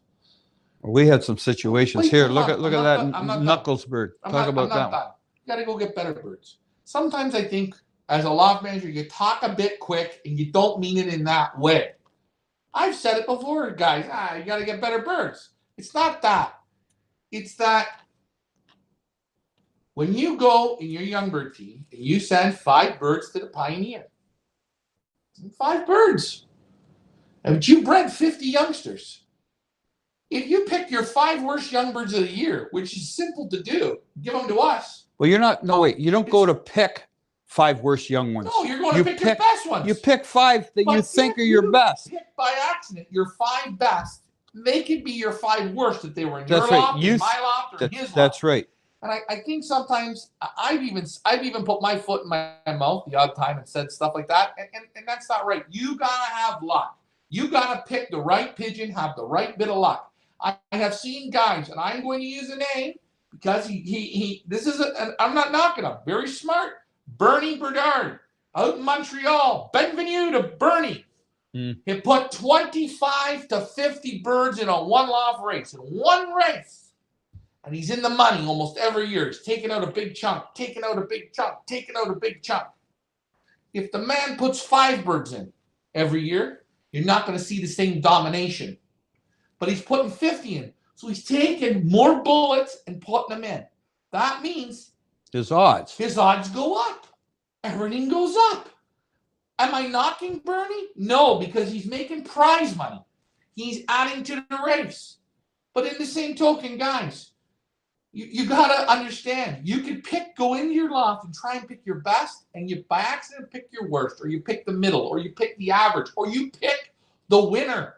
S2: We had some situations here. Look at that Knuckles bird. Talk about that one.
S1: You gotta go get better birds. Sometimes I think as a loft manager, you talk a bit quick and you don't mean it in that way. I've said it before, guys. You got to get better birds. It's not that. It's that when you go in your young bird team and you send 5 birds to the Pioneer, 5 birds, and you bred 50 youngsters. If you pick your 5 worst young birds of the year, which is simple to do, give them to us.
S2: Well, you're not. No, wait. You don't go to pick 5 worst young ones.
S1: No, you're going to pick your best ones.
S2: You pick 5 that you think are your best.
S1: Pick by accident your 5 best. They could be your 5 worst if they were in your loft, in my loft, or in his loft.
S2: That's right.
S1: And I think sometimes I've even put my foot in my mouth the odd time and said stuff like that, and that's not right. You gotta have luck. You gotta pick the right pigeon, have the right bit of luck. I have seen guys, and I'm going to use a name because this is I'm not knocking him. Very smart. Bernie Bernard out in Montreal. Bienvenue to Bernie. He put 25 to 50 birds in a one-loft race. In one race. And he's in the money almost every year. He's taking out a big chunk, taking out a big chunk, taking out a big chunk. If the man puts 5 birds in every year, you're not going to see the same domination. But he's putting 50 in. So he's taking more bullets and putting them in. That means
S2: his odds
S1: go up. Everything goes up. Am I knocking Bernie? No, because he's making prize money. He's adding to the race. But in the same token, guys, you got to understand, you could go into your loft and try and pick your best, and you by accident pick your worst, or you pick the middle, or you pick the average, or you pick the winner.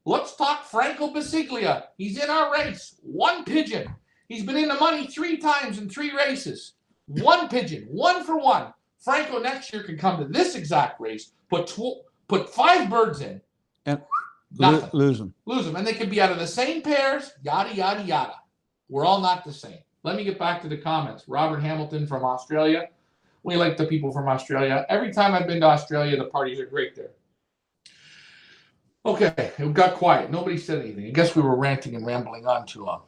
S1: Let's talk Franco Basiglia. He's in our race. 1 pigeon. He's been in the money 3 times in 3 races. 1 pigeon, 1 for 1. Franco next year can come to this exact race, put 5 birds in,
S2: and
S1: lose them. And they could be out of the same pairs, yada, yada, yada. We're all not the same. Let me get back to the comments. Robert Hamilton from Australia. We like the people from Australia. Every time I've been to Australia, the parties are great there. Okay, it got quiet. Nobody said anything. I guess we were ranting and rambling on too long.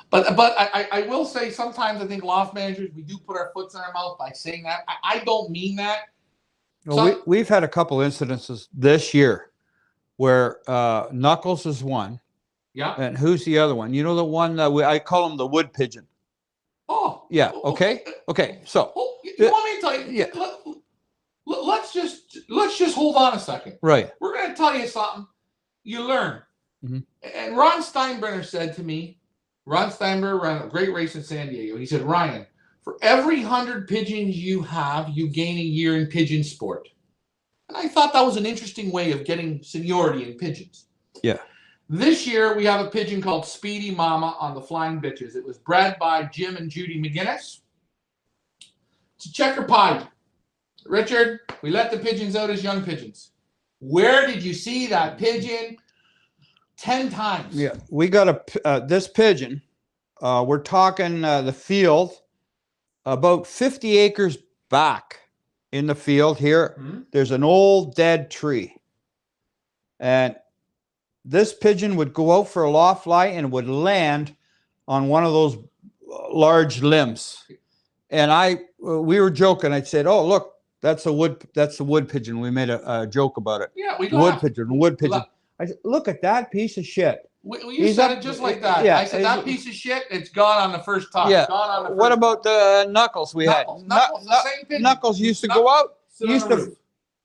S1: But I will say sometimes I think loft managers, we do put our foots in our mouth by saying that. I don't mean that.
S2: Well, we've had a couple incidences this year where Knuckles is one.
S1: Yeah.
S2: And who's the other one? You know the one that I call him the wood pigeon.
S1: Oh.
S2: Yeah. Okay. Okay. So.
S1: You want me to tell you?
S2: Yeah.
S1: Let's just hold on a second.
S2: Right.
S1: We're going to tell you something. You learn.
S2: Mm-hmm.
S1: And Ron Steinbrenner said to me, Ron Steinbrenner ran a great race in San Diego. He said, Ryan, for every 100 pigeons you have, you gain a year in pigeon sport. And I thought that was an interesting way of getting seniority in pigeons.
S2: Yeah.
S1: This year, we have a pigeon called Speedy Mama on the Flying Bitches. It was bred by Jim and Judy McGinnis. It's a checker pied. Richard, we let the pigeons out as young pigeons. Where did you see that pigeon? 10 times.
S2: Yeah, we got this pigeon. We're talking the field, about 50 acres back in the field here. Mm-hmm. There's an old dead tree. And this pigeon would go out for a loft fly and would land on one of those large limbs. And we were joking. I said, "Oh, look, that's a wood pigeon." We made a joke about it.
S1: Yeah, we
S2: wood pigeon. I said, "Look at that piece of shit."
S1: You said it just like that. Yeah, I said that piece of shit. It's gone on the first toss.
S2: Yeah.
S1: Gone on the first
S2: what about the Knuckles we had? Knuckles used to go out. Used to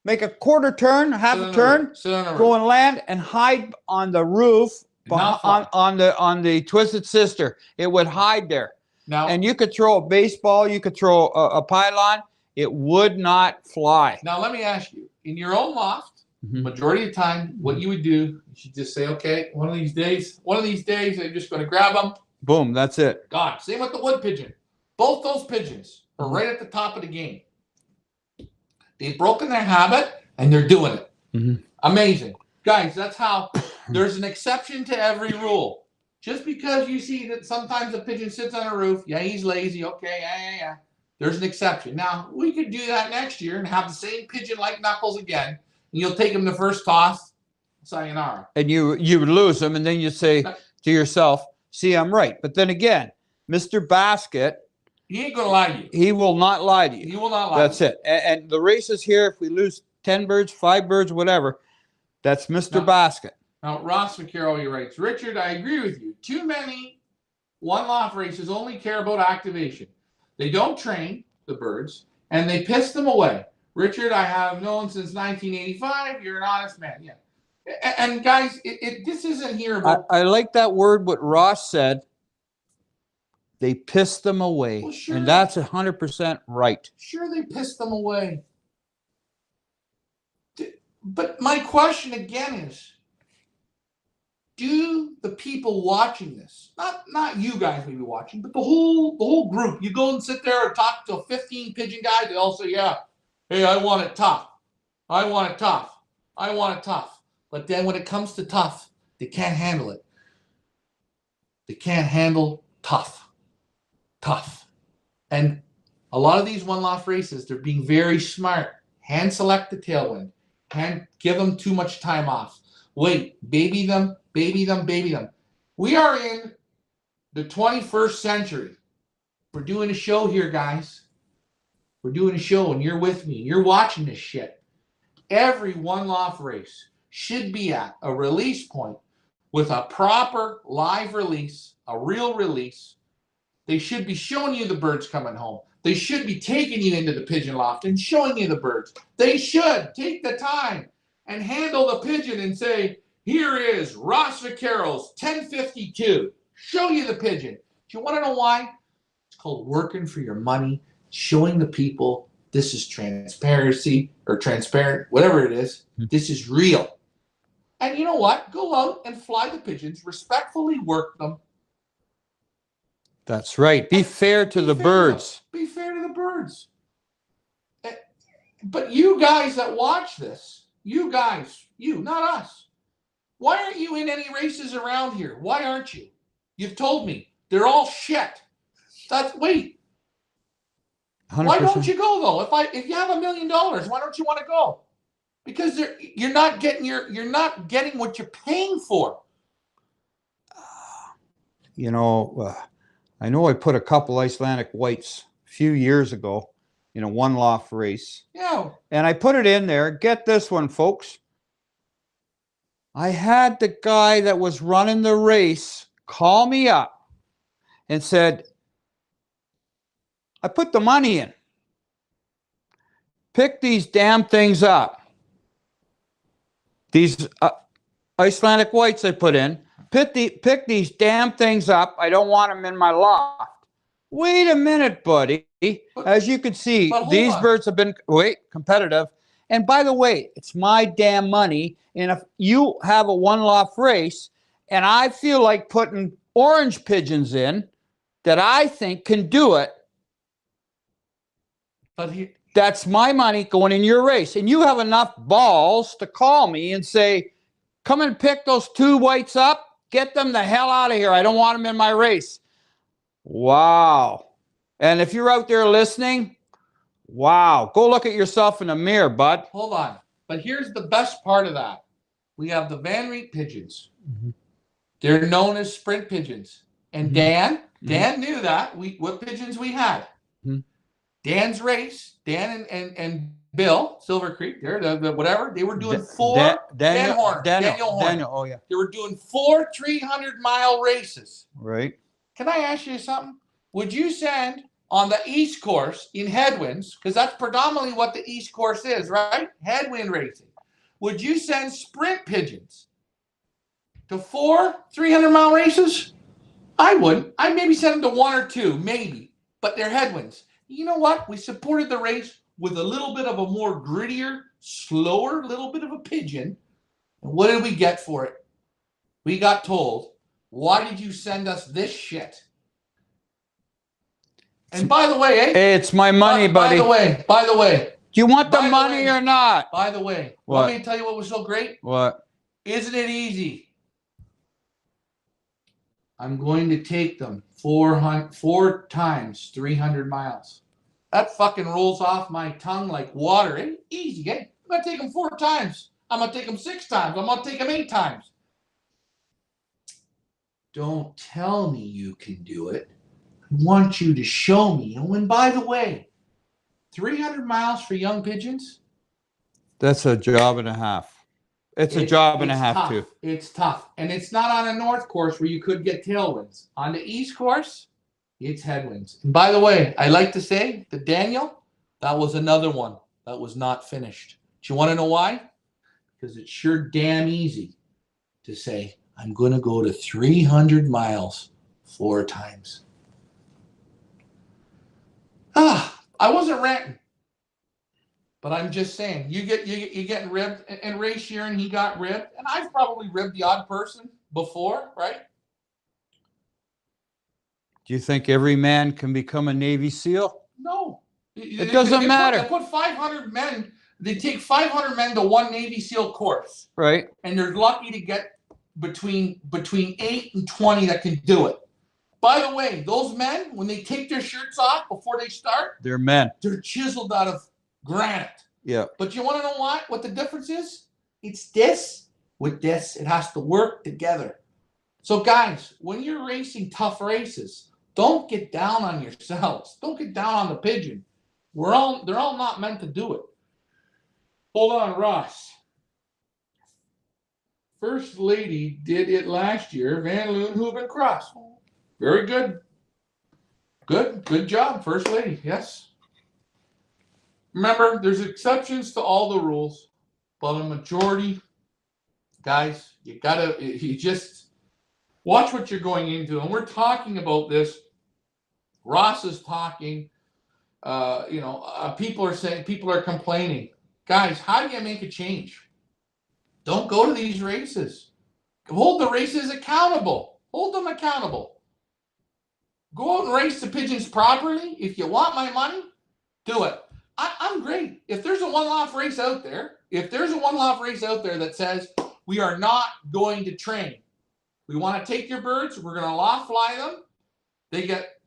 S2: make a quarter turn, half a turn, go and land and hide on the roof on the Twisted Sister. It would hide there. Now, and you could throw a baseball, you could throw a pylon, it would not fly.
S1: Now let me ask you, in your own loft, majority of the time, what you would do, you should just say, okay, one of these days, I'm just going to grab them.
S2: Boom, that's it.
S1: God, same with the wood pigeon. Both those pigeons are right at the top of the game. They've broken their habit, and they're doing it. Mm-hmm. Amazing. Guys, that's how there's an exception to every rule. Just because you see that sometimes a pigeon sits on a roof, yeah, he's lazy, okay, yeah. There's an exception. Now, we could do that next year and have the same pigeon like Knuckles again, and you'll take him the first toss, sayonara.
S2: And you would lose him, and then you say to yourself, see, I'm right. But then again, Mr. Basket,
S1: he ain't going to lie to you.
S2: He will not lie to you.
S1: He will not lie
S2: That's it. And the races here, if we lose 10 birds, 5 birds, whatever, that's Mr. Basket.
S1: Now, Ross Vaquero, he writes, Richard, I agree with you. Too many one-loft races only care about activation. They don't train the birds, and they piss them away. Richard, I have known since 1985. You're an honest man. Yeah. And guys, this isn't here about...
S2: I like that word, what Ross said. They piss them away.
S1: Well, sure.
S2: And that's 100% right.
S1: Sure, they piss them away. But my question again is, do the people watching this, not you guys maybe watching, but the whole group, you go and sit there and talk to 15 pigeon guys, they all say, yeah, hey, I want it tough. I want it tough. I want it tough. But then when it comes to tough, they can't handle it. They can't handle tough. Tough. And a lot of these one-loft races, they're being very smart. Hand select the tailwind. Hand give them too much time off. Wait, baby them, baby them, baby them. We are in the 21st century. We're doing a show here, guys. We're doing a show, and you're with me. You're watching this shit. Every one-loft race should be at a release point with a proper live release, a real release. They should be showing you the birds coming home. They should be taking you into the pigeon loft and showing you the birds. They should take the time and handle the pigeon and say, here is Ross Vaquero's 1052. Show you the pigeon. Do you want to know why? It's called working for your money, showing the people this is transparency or transparent, whatever it is. This is real. And you know what? Go out and fly the pigeons, respectfully work them.
S2: That's right. Be fair to the birds.
S1: Be fair to the birds. But you guys that watch this, you guys, you, not us. Why aren't you in any races around here? Why aren't you? You've told me. They're all shit. Wait. 100%. Why don't you go though? If you have $1 million, why don't you want to go? Because you're not getting what you're paying for.
S2: You know, I know I put a couple Icelandic whites a few years ago in a one-loft race.
S1: Yeah.
S2: And I put it in there. Get this one, folks. I had the guy that was running the race call me up and said, I put the money in. Pick these damn things up. These Icelandic whites I put in. Pick these damn things up. I don't want them in my loft. Wait a minute, buddy. As you can see, these birds have been competitive. And by the way, it's my damn money. And if you have a one-loft race, and I feel like putting orange pigeons in that I think can do it, that's my money going in your race. And you have enough balls to call me and say, come and pick those 2 whites up. Get them the hell out of here. I don't want them in my race. Wow. And if you're out there listening, wow, go look at yourself in the mirror, bud.
S1: Hold on. But here's the best part of that. We have the Van Riet pigeons. Mm-hmm. They're known as sprint pigeons. And Dan knew that. What pigeons we had. Mm-hmm. Dan's race, Dan and Bill, Silver Creek, they're the whatever. They were doing Daniel Horner.
S2: Oh, yeah.
S1: They were doing 4 300-mile races.
S2: Right.
S1: Can I ask you something? Would you send on the East Course in headwinds, because that's predominantly what the East Course is, right? Headwind racing. Would you send sprint pigeons to 4 300-mile races? I wouldn't. I'd maybe send them to 1 or 2, maybe, but they're headwinds. You know what? We supported the race with a little bit of a more grittier, slower little bit of a pigeon. And what did we get for it? We got told, why did you send us this shit? And by the way,
S2: it's my money, buddy.
S1: By the way.
S2: Do you want the money or not?
S1: By the way, let me tell you what was so great.
S2: What?
S1: Isn't it easy? I'm going to take them 4 times 300 miles. That fucking rolls off my tongue like water. Ain't easy, eh? I'm going to take them 4 times. I'm going to take them 6 times. I'm going to take them 8 times. Don't tell me you can do it. I want you to show me. Oh, and by the way, 300 miles for young pigeons?
S2: That's a job and a half. It's a job and a half
S1: tough.
S2: too.
S1: It's tough. And it's not on a north course where you could get tailwinds. On the east course, it's headwinds. And by the way, I like to say that Daniel, that was another one that was not finished. Do you want to know why? Because it's sure damn easy to say, I'm going to go to 300 miles 4 times. I wasn't ranting. But I'm just saying, you getting ribbed, and Ray Sheeran, he got ribbed, and I've probably ribbed the odd person before, right?
S2: Do you think every man can become a Navy SEAL?
S1: No,
S2: It doesn't matter.
S1: They put 500 men. They take 500 men to one Navy SEAL course,
S2: right?
S1: And they're lucky to get between 8 and 20 that can do it. By the way, those men, when they take their shirts off before they start,
S2: they're men.
S1: They're chiseled out of granite.
S2: Yeah.
S1: But you want to know what the difference is? It's this with this. It has to work together. So guys, when you're racing tough races, don't get down on yourselves. Don't get down on the Pigeon. They're all not meant to do it. Hold on, Ross. First lady did it last year. Van Loon, Hooven Cross. Very good. Good job, First Lady. Yes. Remember, there's exceptions to all the rules, but a majority, guys, you just watch what you're going into. And we're talking about this. Ross is talking. People are saying, people are complaining. Guys, how do you make a change? Don't go to these races. Hold the races accountable. Hold them accountable. Go out and race the Pigeons properly. If you want my money, do it. I'm great. If there's a one-loft race out there, that says we are not going to train, we want to take your birds, we're going to loft fly them. They get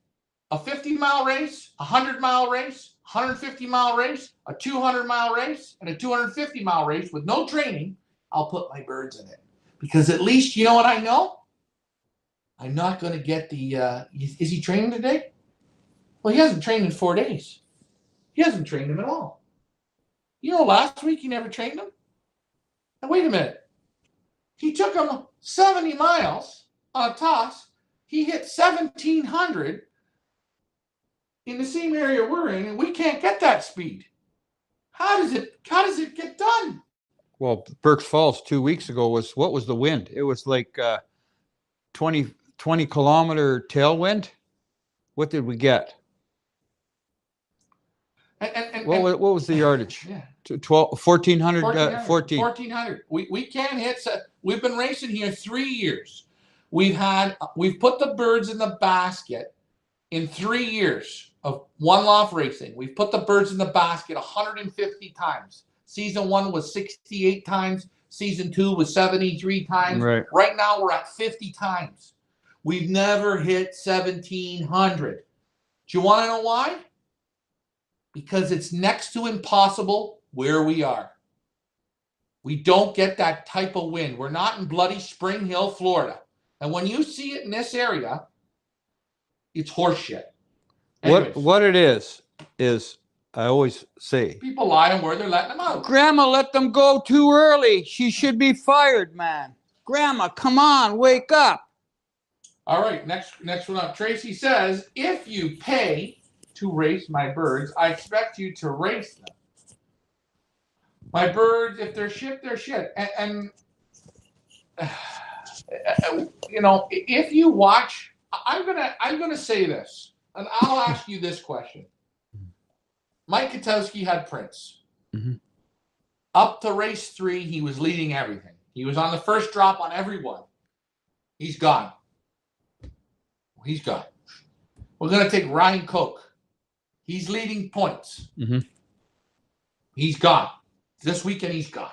S1: a 50-mile race, a 100-mile race, 150-mile race, a 200-mile race, and a 250-mile race with no training. I'll put my birds in it because at least you know what I know. I'm not going to get the. Is he training today? Well, he hasn't trained in 4 days. He hasn't trained him at all. You know, last week he never trained him. Now wait a minute. He took him 70 miles on a toss. He hit 1,700 in the same area we're in, and we can't get that speed. How does it get done?
S2: Well, Burke's Falls 2 weeks ago what was the wind? It was like 20 kilometer tailwind. What did we get? What was the yardage?
S1: Yeah.
S2: 1,400.
S1: 1,400. We can't hit. We've been racing here 3 years. We've put the birds in the basket in 3 years of one-loft racing. We've put the birds in the basket 150 times. Season 1 was 68 times. Season 2 was 73 times. Right now we're at 50 times. We've never hit 1,700. Do you want to know why? Because it's next to impossible where we are. We don't get that type of wind. We're not in bloody Spring Hill, Florida. And when you see it in this area, it's horseshit.
S2: What it is I always say,
S1: people lie on where they're letting them out.
S2: Grandma let them go too early. She should be fired, man. Grandma, come on, wake up. All
S1: right, next one up. Tracy says, if you pay to race my birds, I expect you to race them. My birds, if they're shit, they're shit. And if you watch, I'm gonna say this, and I'll ask you this question. Mike Katowski had Prince.
S2: Mm-hmm.
S1: Up to race 3, he was leading everything. He was on the first drop on everyone. He's gone. We're going to take Ryan Koch. He's leading points.
S2: Mm-hmm.
S1: He's gone. This weekend, he's gone.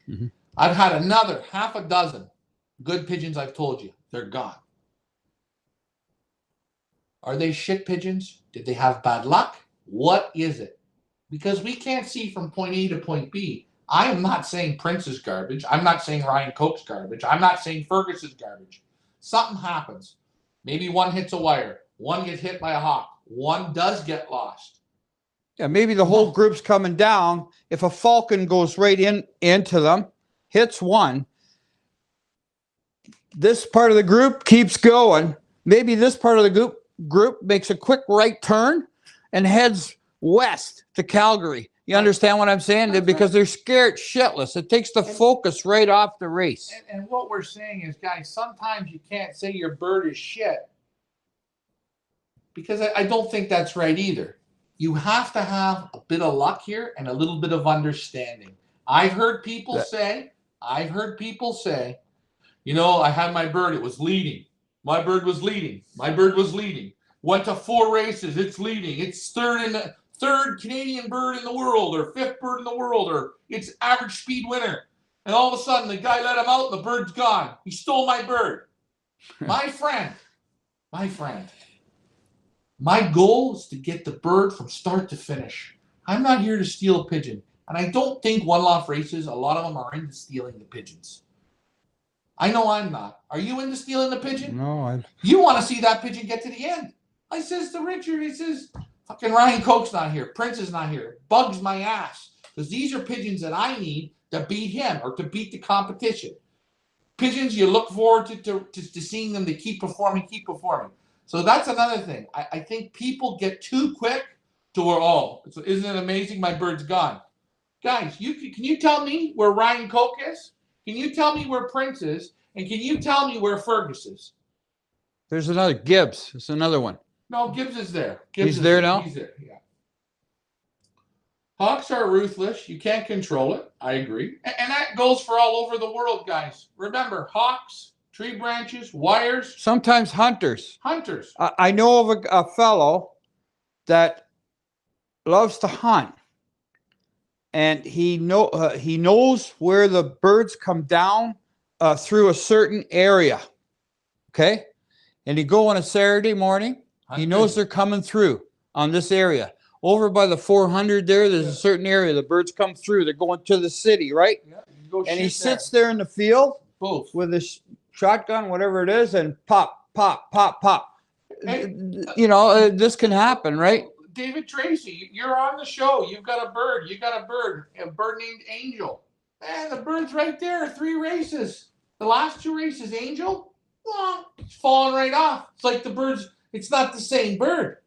S2: Mm-hmm.
S1: I've had another half a dozen good pigeons, I've told you. They're gone. Are they shit pigeons? Did they have bad luck? What is it? Because we can't see from point A to point B. I am not saying Prince is garbage. I'm not saying Ryan Koch's garbage. I'm not saying Fergus is garbage. Something happens. Maybe one hits a wire. One gets hit by a hawk. One does get lost.
S2: Yeah, maybe the whole group's coming down. If a falcon goes right into them, hits one. This part of the group keeps going. Maybe this part of the group makes a quick right turn and heads west to Calgary. You understand what I'm saying? Because they're scared shitless. It takes the focus right off the race.
S1: And what we're saying is, guys, sometimes you can't say your bird is shit, because I don't think that's right either. You have to have a bit of luck here and a little bit of understanding. I've heard people say, you know, I had my bird, it was leading. My bird was leading. Went to 4 races, it's leading. It's third Canadian bird in the world, or 5th bird in the world, or it's average speed winner. And all of a sudden, the guy let him out and the bird's gone. He stole my bird. My friend, my goal is to get the bird from start to finish. I'm not here to steal a pigeon. And I don't think one-loft races, a lot of them are into stealing the pigeons. I know I'm not. Are you into stealing the pigeon?
S2: No,
S1: You want to see that pigeon get to the end. I says to Richard, he says, fucking Ryan Koch's not here. Prince is not here. Bugs my ass. Because these are pigeons that I need to beat him or to beat the competition. Pigeons, you look forward to seeing them. They keep performing. So that's another thing. I think people get too quick to where, oh, isn't it amazing? My bird's gone. Guys, can you tell me where Ryan Koch is? Can you tell me where Prince is? And can you tell me where Fergus is?
S2: There's another Gibbs. It's another one.
S1: No, Gibbs is there.
S2: He's there now?
S1: He's there, yeah. Hawks are ruthless. You can't control it. I agree. And that goes for all over the world, guys. Remember, hawks, tree branches, wires.
S2: Sometimes hunters.
S1: Hunters.
S2: I know of a fellow that loves to hunt. And he knows where the birds come down through a certain area. Okay? And he go on a Saturday morning. He knows they're coming through on this area. Over by the 400 there's a certain area. The birds come through. They're going to the city, right?
S1: Yeah,
S2: and he sits there in the field with his shotgun, whatever it is, and pop, pop, pop, pop. Hey, you know, this can happen, right?
S1: David Tracy, you're on the show. You've got a bird. You got a bird named Angel. Man, the bird's right there. 3 races. The last 2 races, Angel, well, it's falling right off. It's like the bird's, it's not the same bird.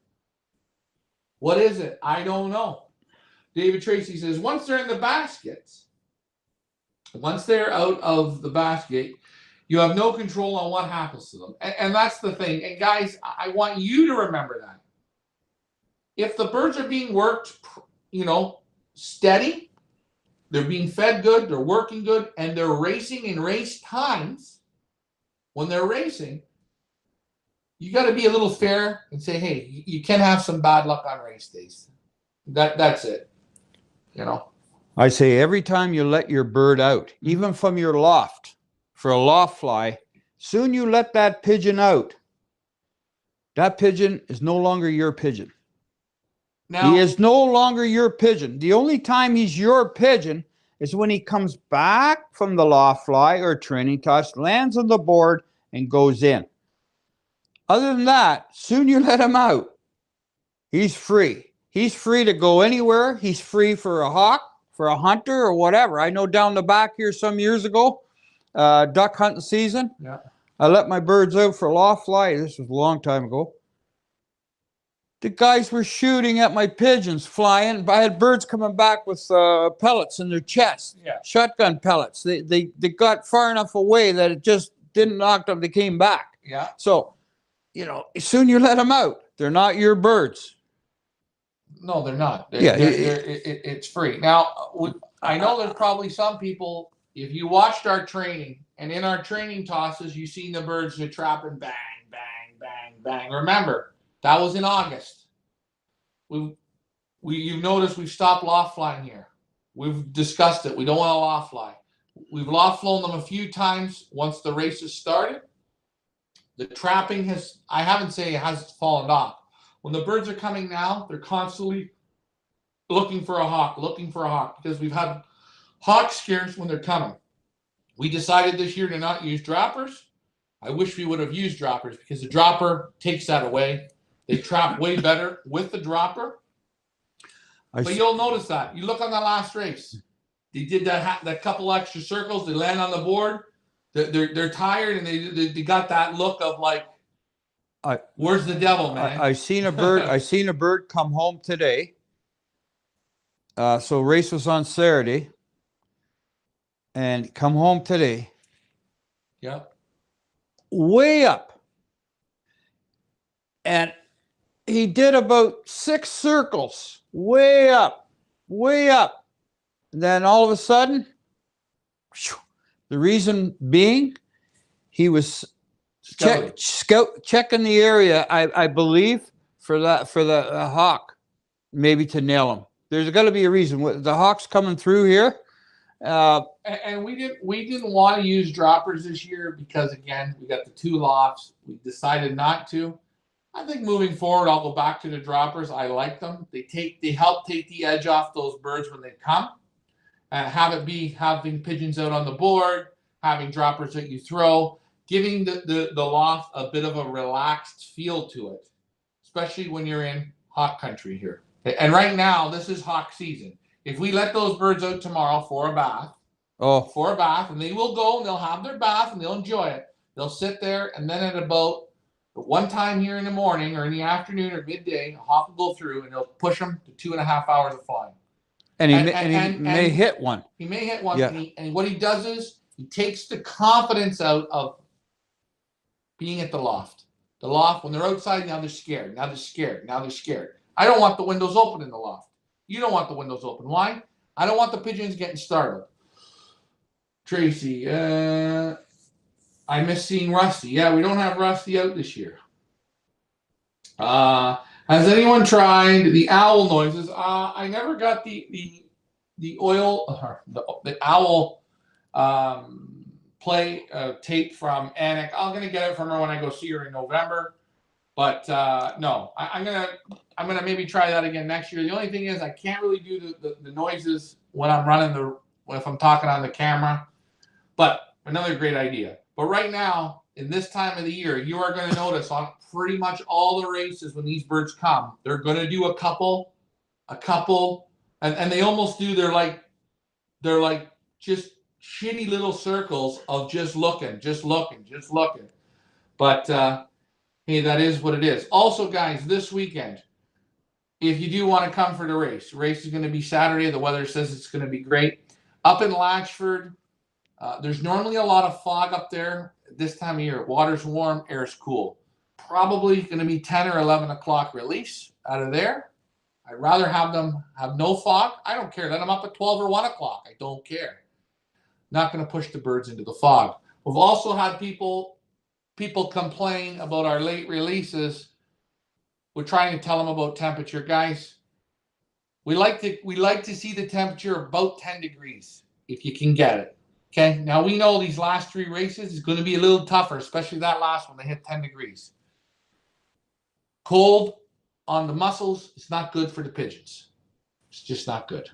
S1: What is it? I don't know. David Tracy says, once they're in the baskets, once they're out of the basket, you have no control on what happens to them. And that's the thing. And guys, I want you to remember that. If the birds are being worked, you know, steady, they're being fed good, they're working good, and they're racing in race times, when they're racing, you got to be a little fair and say, hey, you can have some bad luck on race days. That's it. You know.
S2: I say every time you let your bird out, even from your loft, for a loft fly, soon you let that pigeon out, that pigeon is no longer your pigeon. Now, he is no longer your pigeon. The only time he's your pigeon is when he comes back from the loft fly or training toss, lands on the board, and goes in. Other than that, soon you let him out, he's free. He's free to go anywhere. He's free for a hawk, for a hunter, or whatever. I know down the back here some years ago, duck hunting season, I let my birds out for a loft fly. This was a long time ago. The guys were shooting at my pigeons flying. I had birds coming back with pellets in their chest, shotgun pellets. They got far enough away that it just didn't knock them. They came back.
S1: Yeah.
S2: So, you know, soon you let them out. They're not your birds.
S1: No, they're not. It's free. Now, I know there's probably some people, if you watched our training, and in our training tosses, you've seen the birds are trapping bang, bang, bang, bang. Remember, that was in August. You've noticed we've stopped loft flying here. We've discussed it. We don't want to loft fly. We've loft flown them a few times once the races started. The trapping has, I haven't said it has fallen off. When the birds are coming now, they're constantly looking for a hawk, because we've had hawk scares when they're coming. We decided this year to not use droppers. I wish we would have used droppers, because the dropper takes that away. They trap way better with the dropper. But you'll notice that. You look on the last race. They did that couple extra circles. They land on the board. They're tired, and they got that look of like, where's the devil, man?
S2: I seen a bird. I seen a bird come home today. So race was on Saturday, and come home today.
S1: Yep.
S2: Way up, and he did about 6 circles, way up, way up. And then all of a sudden, the reason being, he was checking the area, I believe, for the hawk, maybe to nail him. There's got to be a reason. The hawk's coming through here.
S1: And we didn't want to use droppers this year because, again, we got the 2 lofts. We decided not to. I think moving forward, I'll go back to the droppers. I like them. They help take the edge off those birds when they come. Having pigeons out on the board, having droppers that you throw, giving the loft a bit of a relaxed feel to it, especially when you're in hawk country here. And right now, this is hawk season. If we let those birds out tomorrow for a bath, and they will go and they'll have their bath and they'll enjoy it. They'll sit there, and then at about one time here in the morning or in the afternoon or midday, a hawk will go through and they'll push them to 2.5 hours of flying.
S2: And he may hit one.
S1: He may hit one.
S2: Yeah.
S1: And what he does is he takes the confidence out of being at the loft. The loft, when they're outside, now they're scared. Now they're scared. Now they're scared. I don't want the windows open in the loft. You don't want the windows open. Why? I don't want the pigeons getting startled. Tracy, I miss seeing Rusty. Yeah, we don't have Rusty out this year. Has anyone tried the owl noises? I never got the oil, the owl play tape from Anik. I'm gonna get it from her when I go see her in November. But no, I'm gonna maybe try that again next year. The only thing is I can't really do the noises when I'm running if I'm talking on the camera. But another great idea. But right now, in this time of the year, you are going to notice on pretty much all the races when these birds come, they're going to do a couple, and they almost do. They're like just shitty little circles of just looking. But hey, that is what it is. Also, guys, this weekend, if you do want to come for the race is going to be Saturday. The weather says it's going to be great. Up in Latchford, there's normally a lot of fog up there this time of year. Water's warm, air's cool. Probably going to be 10 or 11 o'clock release out of there. I'd rather have them have no fog. I don't care. Let them up at 12 or 1 o'clock. I don't care. Not going to push the birds into the fog. We've also had people complain about our late releases. We're trying to tell them about temperature, guys. We like to see the temperature about 10 degrees if you can get it. Okay. Now we know these last 3 races is going to be a little tougher, especially that last one. They hit 10 degrees. Cold on the muscles. It's not good for the pigeons. It's just not good.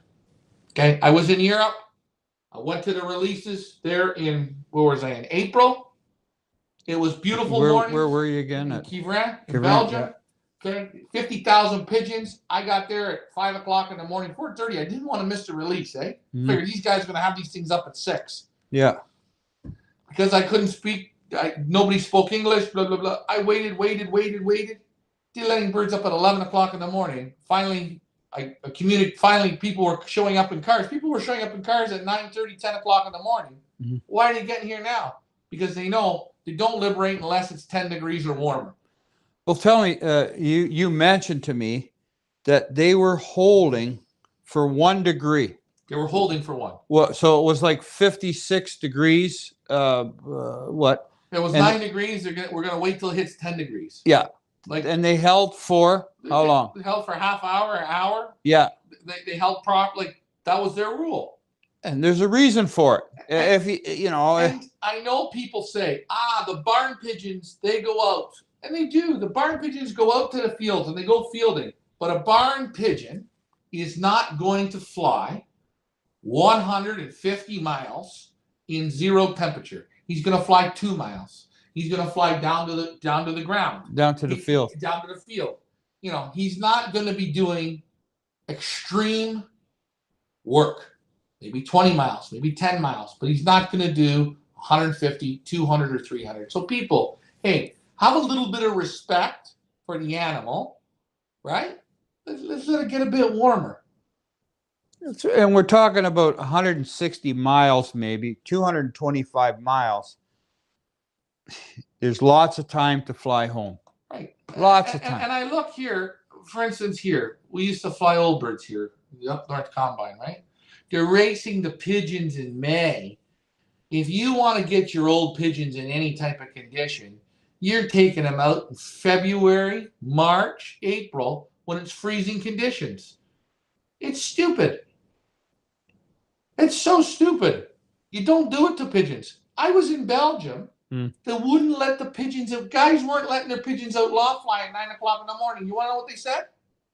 S1: Okay. I was in Europe. I went to the releases there in April. It was beautiful morning.
S2: Where were you again?
S1: In Quievrain, in Belgium. Yeah. Okay. 50,000 pigeons. I got there at 5 o'clock in the morning, 4:30. I didn't want to miss the release, eh? Figured these guys are going to have these things up at 6.
S2: Yeah.
S1: Because I couldn't speak. Nobody spoke English, blah, blah, blah. I waited. Still letting birds up at 11 o'clock in the morning. Finally, Finally, people were showing up in cars. People were showing up in cars at 9:30, 10 o'clock in the morning. Mm-hmm. Why are they getting here now? Because they know they don't liberate unless it's 10 degrees or warmer.
S2: Well, tell me, you mentioned to me that they were holding for 1 degree.
S1: They were holding for 1.
S2: Well, so it was like 56 degrees. What?
S1: It was 9 degrees. We're gonna wait till it hits 10 degrees.
S2: Yeah. And they held for how long?
S1: They held for half hour, an hour.
S2: Yeah.
S1: They held properly. That was their rule.
S2: And there's a reason for it. If you know.
S1: And I know people say, the barn pigeons, they go out. And they do. The barn pigeons go out to the fields and they go fielding. But a barn pigeon is not going to fly 150 miles in 0 temperature. He's going to fly 2 miles. He's going to fly down to the ground.
S2: Down to the field.
S1: Down to the field. You know, he's not going to be doing extreme work. maybe 20 miles, maybe 10 miles, but he's not going to do 150, 200, or 300. So people, hey, have a little bit of respect for the animal, right? Let's let it get a bit warmer.
S2: And we're talking about 160 miles, maybe 225 miles. There's lots of time to fly home.
S1: Right.
S2: Lots of time.
S1: And I look here, for instance, here, we used to fly old birds here, the Up North Combine, right? They're racing the pigeons in May. If you want to get your old pigeons in any type of condition, you're taking them out in February, March, April, when it's freezing conditions. It's stupid. It's so stupid. You don't do it to pigeons. I was in Belgium. They wouldn't let the pigeons out. Guys weren't letting their pigeons out loft fly at 9 o'clock in the morning. You want to know what they said?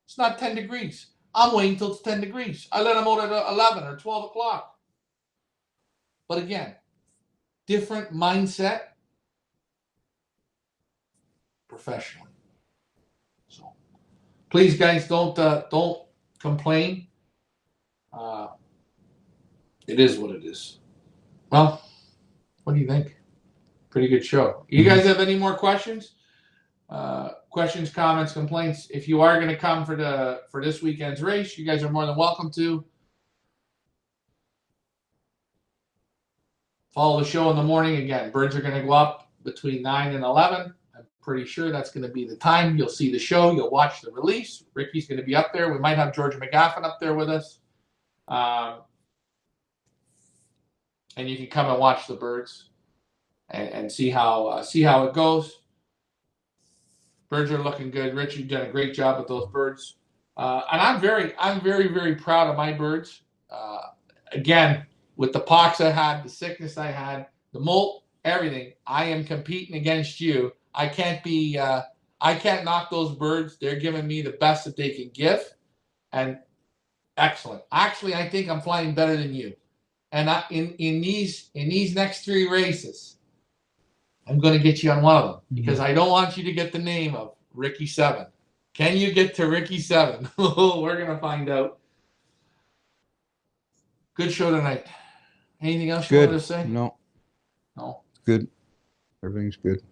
S1: It's not 10 degrees. I'm waiting until it's 10 degrees. I let them out at 11 or 12 o'clock. But again, different mindset professionally. So please, guys, don't complain. It is what it is. Well, what do you think? Pretty good show. You guys have any more questions? Questions, comments, complaints? If you are going to come for this weekend's race, you guys are more than welcome to. Follow the show in the morning. Again, birds are going to go up between 9 and 11. I'm pretty sure that's going to be the time. You'll see the show. You'll watch the release. Ricky's going to be up there. We might have George McGaffin up there with us. And you can come and watch the birds and see how it goes. Birds are looking good. Richard done a great job with those birds, and I'm very, very proud of my birds. Again, with the pox I had, the sickness I had, the molt, everything, I am competing against you. I can't knock those birds. They're giving me the best that they can give, and excellent. Actually, I think I'm flying better than you. And in these next 3 races, I'm going to get you on one of them because I don't want you to get the name of Ricky 7. Can you get to Ricky 7? We're going to find out. Good show tonight. Anything else you wanted to say?
S2: No. Good. Everything's good.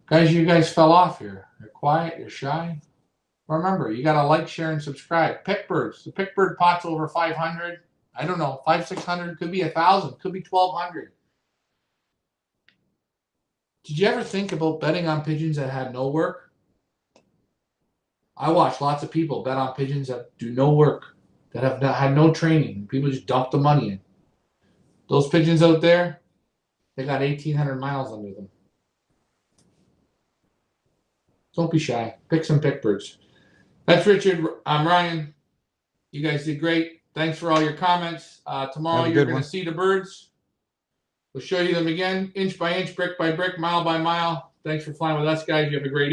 S1: Guys, you guys fell off here. You're quiet. You're shy. Remember, you got to like, share, and subscribe. Pick birds. The pick bird pot's over 500. I don't know, 500, 600, could be 1,000, could be 1,200. Did you ever think about betting on pigeons that had no work? I watch lots of people bet on pigeons that do no work, that have had no training. People just dump the money in. Those pigeons out there, they got 1,800 miles under them. Don't be shy. Pick some pick birds. That's Richard. I'm Ryan. You guys did great. Thanks for all your comments. Tomorrow you're going to see the birds. We'll show you them again, inch by inch, brick by brick, mile by mile. Thanks for flying with us, guys. You have a great evening.